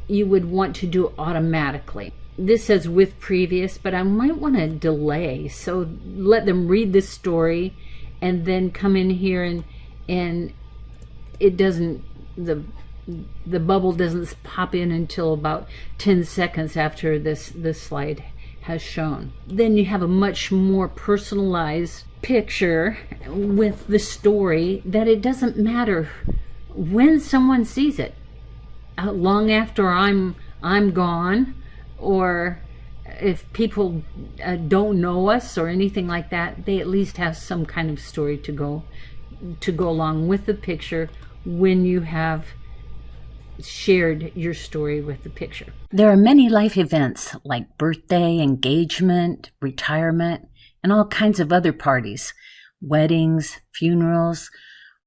you would want to do it automatically. This says with previous, but I might want to delay, so let them read this story and then come in here and it doesn't, the bubble doesn't pop in until about 10 seconds after this slide has shown. Then you have a much more personalized picture with the story that it doesn't matter when someone sees it, long after I'm gone, or if people don't know us or anything like that, they at least have some kind of story to go along with the picture when you have shared your story with the picture. There are many life events like birthday, engagement, retirement, and all kinds of other parties, weddings, funerals,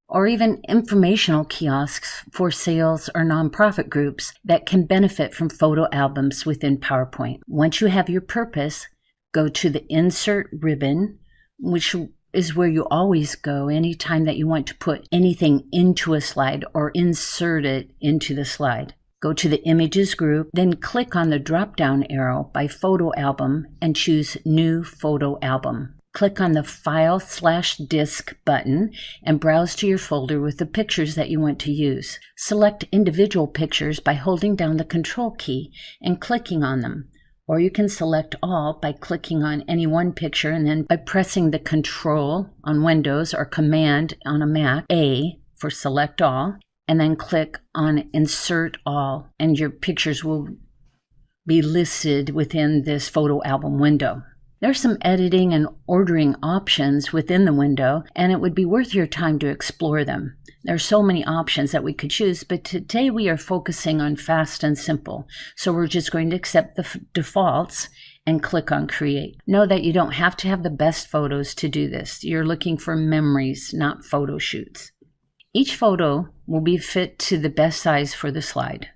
or even informational kiosks for sales or nonprofit groups that can benefit from photo albums within PowerPoint. Once you have your purpose, go to the Insert ribbon, which is where you always go anytime that you want to put anything into a slide or insert it into the slide. Go to the Images group, then click on the drop-down arrow by Photo Album and choose New Photo Album. Click on the File/Disk button and browse to your folder with the pictures that you want to use. Select individual pictures by holding down the Control key and clicking on them, or you can select all by clicking on any one picture and then by pressing the Control on Windows or Command on a Mac, A for Select All, and then click on Insert All, and your pictures will be listed within this photo album window. There's some editing and ordering options within the window, and it would be worth your time to explore them. There are so many options that we could choose, but today we are focusing on fast and simple. So we're just going to accept the defaults and click on Create. Know that you don't have to have the best photos to do this. You're looking for memories, not photo shoots. Each photo will be fit to the best size for the slide.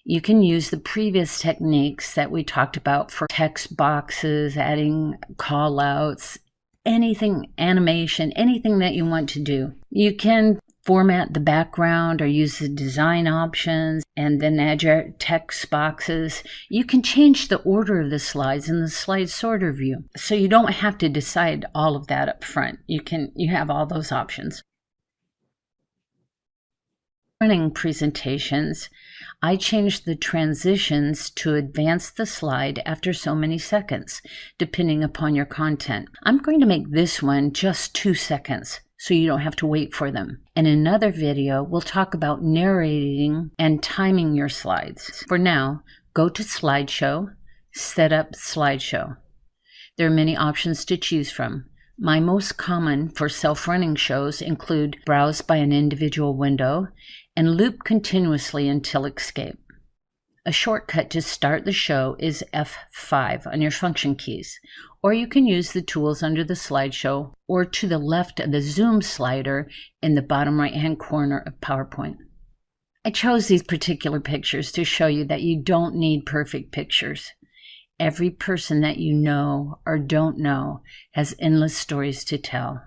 You can use the previous techniques that we talked about for text boxes, adding call outs, anything, animation, anything that you want to do. You can format the background or use the design options and then add your text boxes. You can change the order of the slides in the slide sorter view. So you don't have to decide all of that up front. You have all those options. running presentations, I changed the transitions to advance the slide after so many seconds, depending upon your content. I'm going to make this one just 2 seconds, so you don't have to wait for them. In another video, we'll talk about narrating and timing your slides. For now, go to Slideshow, set up Slideshow. There are many options to choose from. My most common for self-running shows include browse by an individual window and loop continuously until escape. A shortcut to start the show is F5 on your function keys, or you can use the tools under the slideshow or to the left of the zoom slider in the bottom right-hand corner of PowerPoint. I chose these particular pictures to show you that you don't need perfect pictures. Every person that you know or don't know has endless stories to tell.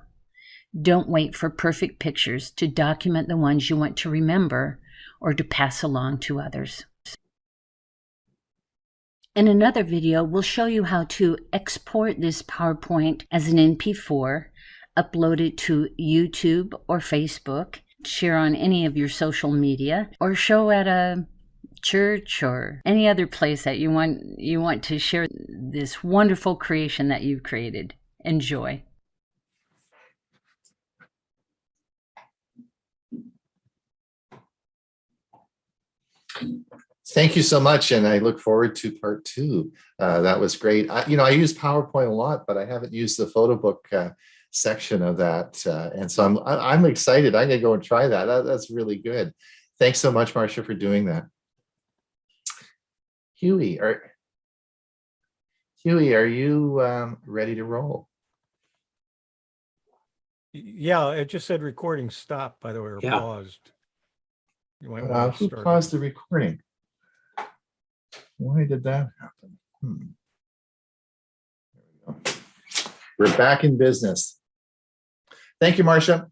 Don't wait for perfect pictures to document the ones you want to remember or to pass along to others. In another video, we'll show you how to export this PowerPoint as an MP4, upload it to YouTube or Facebook, share on any of your social media, or show at a church or any other place that you want to share this wonderful creation that you've created. Enjoy. Thank you so much, and I look forward to part 2. That was great. I use PowerPoint a lot, but I haven't used the photo book section of that, and so I'm excited. I'm gonna go and try that. That's really good. Thanks so much, Marcia, for doing that. Hewie, are you ready to roll? Yeah, it just said recording stopped, by the way, or paused. You might want to Who start. paused the recording? Why did that happen? There we go. We're back in business. Thank you, Marcia.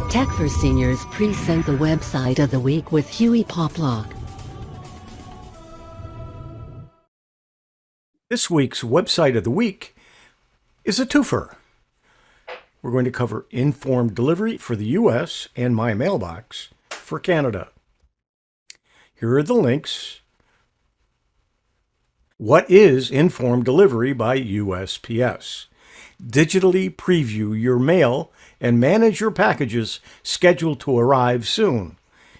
Tech for Seniors present the website of the week with Hewie Poplock. This week's website of the week is a twofer. We're going to cover informed delivery for the US and My Mailbox for Canada. Here are the links. What is informed delivery by USPS? Digitally preview your mail and manage your packages scheduled to arrive soon.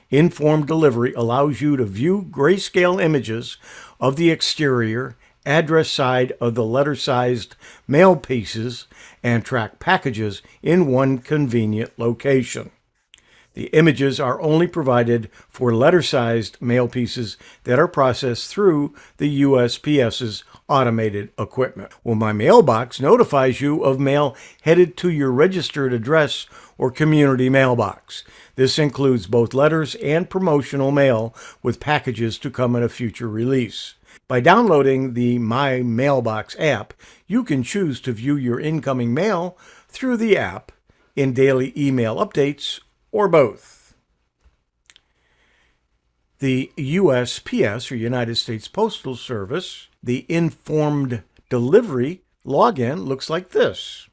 Informed delivery allows you to view grayscale images of the exterior, address side of the letter-sized mail pieces and track packages in one convenient location. The images are only provided for letter-sized mail pieces that are processed through the USPS's automated equipment. Well, My Mailbox notifies you of mail headed to your registered address or community mailbox. This includes both letters and promotional mail with packages to come in a future release. By downloading the My Mailbox app, you can choose to view your incoming mail through the app, in daily email updates, or both. The USPS, or United States Postal Service, the informed delivery login looks like this.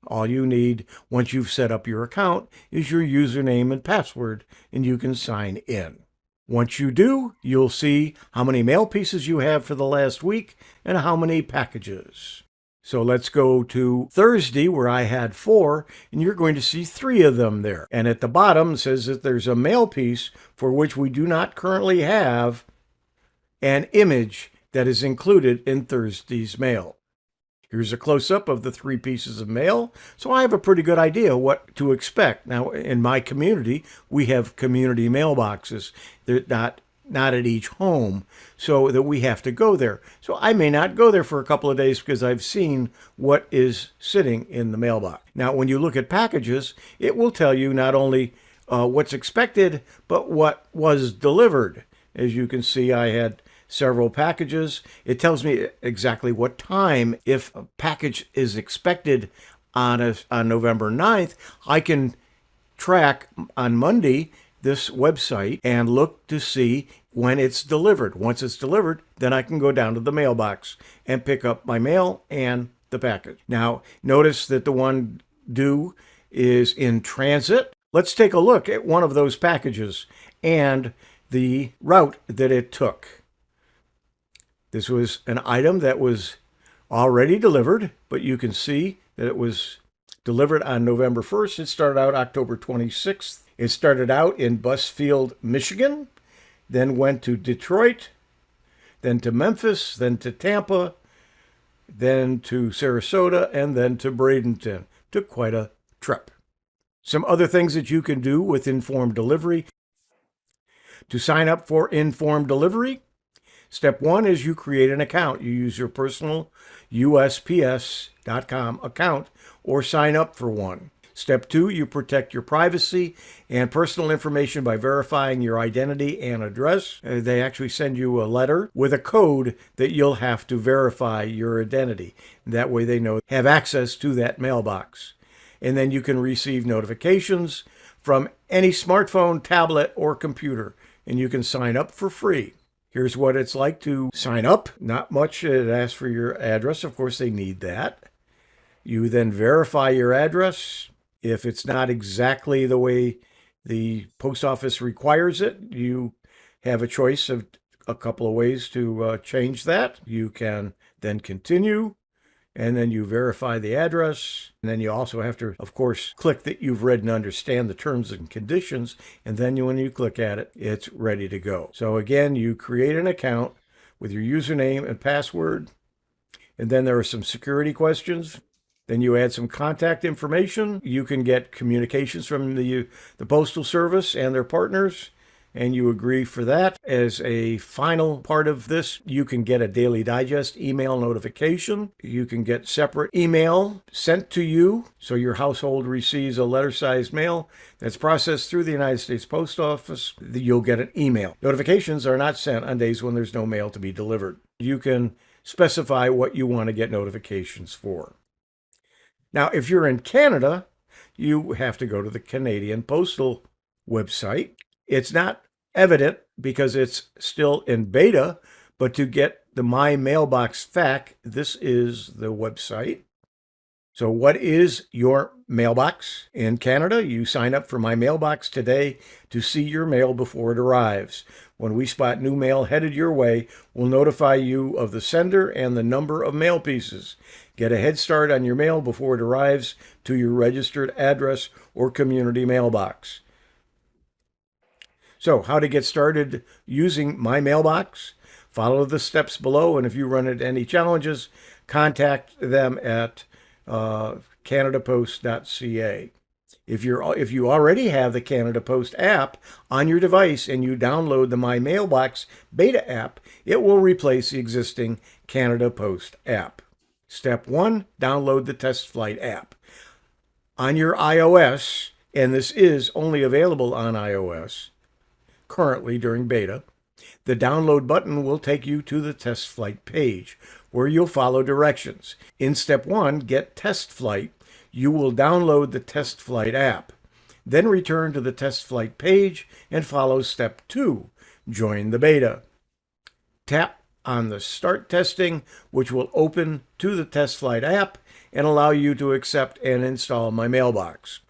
All you need once you've set up your account is your username and password, and you can sign in. Once you do, you'll see how many mail pieces you have for the last week and how many packages. So let's go to Thursday, where I had 4, and you're going to see 3 of them there. And at the bottom it says that there's a mail piece for which we do not currently have an image that is included in Thursday's mail. Here's a close-up of the 3 pieces of mail, so I have a pretty good idea what to expect. Now, in my community, we have community mailboxes. They're not at each home, so that we have to go there. So I may not go there for a couple of days because I've seen what is sitting in the mailbox. Now, when you look at packages, it will tell you not only what's expected, but what was delivered. As you can see, I had several packages. It tells me exactly what time. If a package is expected on November 9th, I can track on Monday this website and look to see when it's delivered. Once it's delivered, then I can go down to the mailbox and pick up my mail and the package. Now, notice that the one due is in transit. Let's take a look at one of those packages and the route that it took. This was an item that was already delivered, but you can see that it was delivered on November 1st. It started out October 26th. It started out in Busfield, Michigan, then went to Detroit, then to Memphis, then to Tampa, then to Sarasota, and then to Bradenton. Took quite a trip. Some other things that you can do with informed delivery. To sign up for informed delivery, step 1 is you create an account. You use your personal USPS.com account or sign up for one. Step 2, you protect your privacy and personal information by verifying your identity and address. They actually send you a letter with a code that you'll have to verify your identity. That way they know have access to that mailbox. And then you can receive notifications from any smartphone, tablet, or computer. And you can sign up for free. Here's what it's like to sign up. Not much. It asks for your address. Of course, they need that. You then verify your address. If it's not exactly the way the post office requires it, you have a choice of a couple of ways to change that. You can then continue, and then you verify the address. And then you also have to, of course, click that you've read and understand the terms and conditions. And then when you click at it, it's ready to go. So again, you create an account with your username and password. And then there are some security questions. Then you add some contact information. You can get communications from the Postal Service and their partners, and you agree for that. As a final part of this, you can get a Daily Digest email notification. You can get separate email sent to you, so your household receives a letter-sized mail that's processed through the United States Post Office. You'll get an email. Notifications are not sent on days when there's no mail to be delivered. You can specify what you want to get notifications for. Now, if you're in Canada, you have to go to the Canadian Postal website. It's not evident because it's still in beta, but to get the My Mailbox FAQ, this is the website. So what is your mailbox? In Canada, you sign up for My Mailbox today to see your mail before it arrives. When we spot new mail headed your way, we'll notify you of the sender and the number of mail pieces. Get a head start on your mail before it arrives to your registered address or community mailbox. So, how to get started using My Mailbox? Follow the steps below, and if you run into any challenges, contact them at canadapost.ca. If you already have the Canada Post app on your device and you download the My Mailbox beta app, it will replace the existing Canada Post app. Step 1, download the Test Flight app. On your iOS, and this is only available on iOS currently during beta, the download button will take you to the Test Flight page where you'll follow directions. In Step 1, Get Test Flight, you will download the Test Flight app. Then return to the Test Flight page and follow Step 2, Join the beta. Tap on the Start Testing, which will open to the Test Flight app and allow you to accept and install My Mailbox.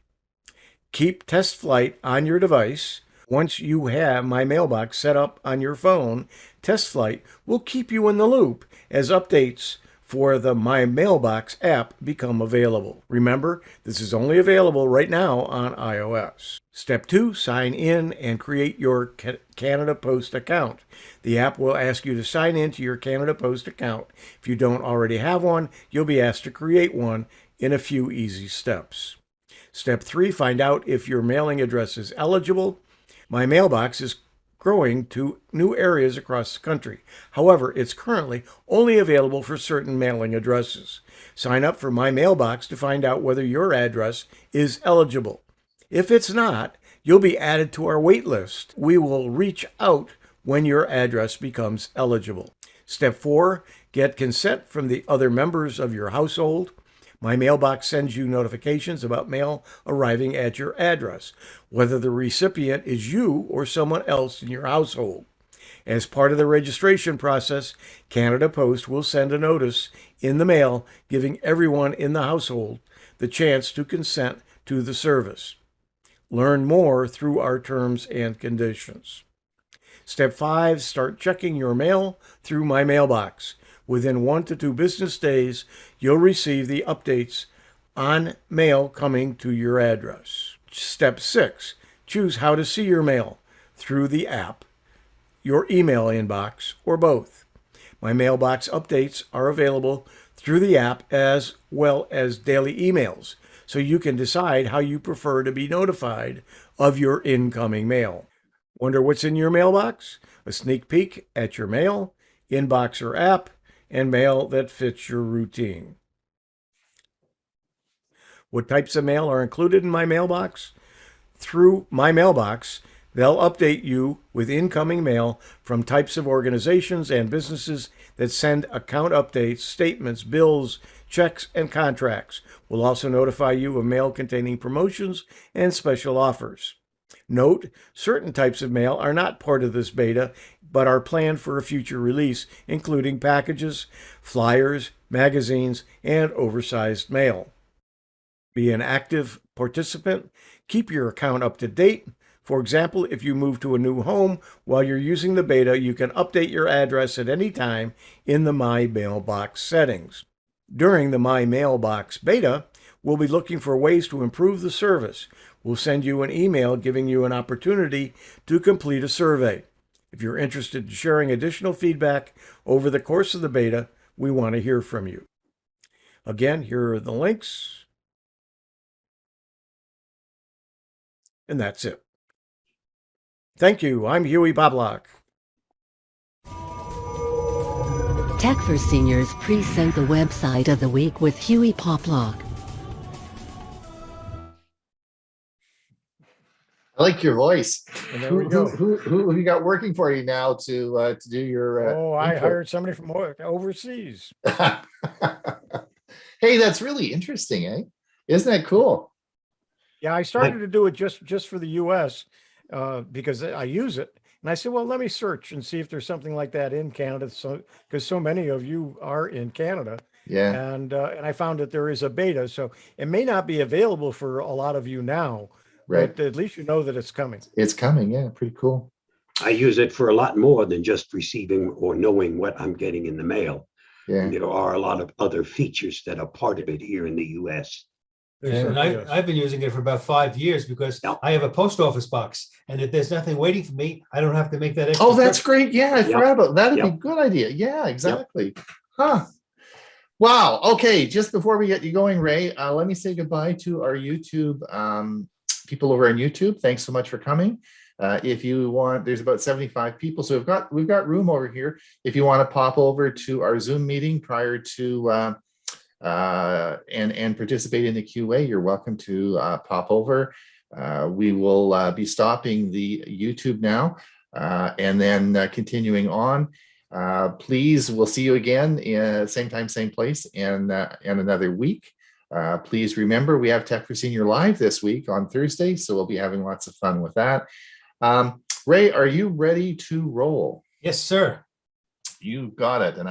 Keep Test Flight on your device. Once you have My Mailbox set up on your phone, Test Flight will keep you in the loop as updates for the My Mailbox app become available. Remember, this is only available right now on iOS. Step 2, sign in and create your Canada Post account. The app will ask you to sign into your Canada Post account. If you don't already have one, you'll be asked to create one in a few easy steps. Step 3, find out if your mailing address is eligible. My Mailbox is growing to new areas across the country. However, it's currently only available for certain mailing addresses. Sign up for My Mailbox to find out whether your address is eligible. If it's not, you'll be added to our wait list. We will reach out when your address becomes eligible. Step 4, get consent from the other members of your household. My mailbox sends you notifications about mail arriving at your address, whether the recipient is you or someone else in your household. As part of the registration process, Canada Post will send a notice in the mail giving everyone in the household the chance to consent to the service. Learn more through our terms and conditions. Step 5, start checking your mail through My Mailbox. Within 1 to 2 business days, you'll receive the updates on mail coming to your address. Step 6, choose how to see your mail through the app, your email inbox, or both. My Mailbox updates are available through the app as well as daily emails, so you can decide how you prefer to be notified of your incoming mail. Wonder what's in your mailbox? A sneak peek at your mail, inbox or app, and mail that fits your routine. What types of mail are included in My Mailbox? Through My Mailbox, they'll update you with incoming mail from types of organizations and businesses that send account updates, statements, bills, checks, and contracts. We'll also notify you of mail containing promotions and special offers. Note, certain types of mail are not part of this beta, but are planned for a future release, including packages, flyers, magazines, and oversized mail. Be an active participant. Keep your account up to date. For example, if you move to a new home while you're using the beta, you can update your address at any time in the My Mailbox settings. During the My Mailbox beta, we'll be looking for ways to improve the service. We'll send you an email giving you an opportunity to complete a survey. If you're interested in sharing additional feedback over the course of the beta, we want to hear from you. Again, here are the links. And that's it. Thank you. I'm Hewie Poplock. Tech for Seniors present the website of the week with Hewie Poplock. I like your voice. And there we go. Who you got working for you now to do your? I intro? hired somebody from overseas. Hey, that's really interesting, eh? Isn't that cool? Yeah, I started to do it just for the U.S. Because I use it, and I said, well, let me search and see if there's something like that in Canada. So, because so many of you are in Canada, Yeah. and I found that there is a beta, so it may not be available for a lot of you now, Right. but at least you know that it's coming. It's coming. Yeah, pretty cool. I use it for a lot more than just receiving or knowing what I'm getting in the mail. Yeah. And there are a lot of other features that are part of it here in the US. And I've been using it for about 5 years because I have a post office box, and if there's nothing waiting for me, I don't have to make that extra. Oh, that's great. Yeah, I forgot about that. That'd be Yep. a good idea. Yeah, exactly. Huh. Wow. Okay. Just before we get you going, Ray, let me say goodbye to our YouTube people over on YouTube. Thanks so much for coming. If you want, there's about 75 people, so we've got room over here. If you want to pop over to our Zoom meeting prior to and participate in the QA, you're welcome to pop over. We will be stopping the YouTube now and then continuing on. Please, we'll see you again same time, same place in another week. Please remember, we have Tech for Senior Live this week on Thursday, so we'll be having lots of fun with that. Ray, are you ready to roll? Yes, sir. You got it. And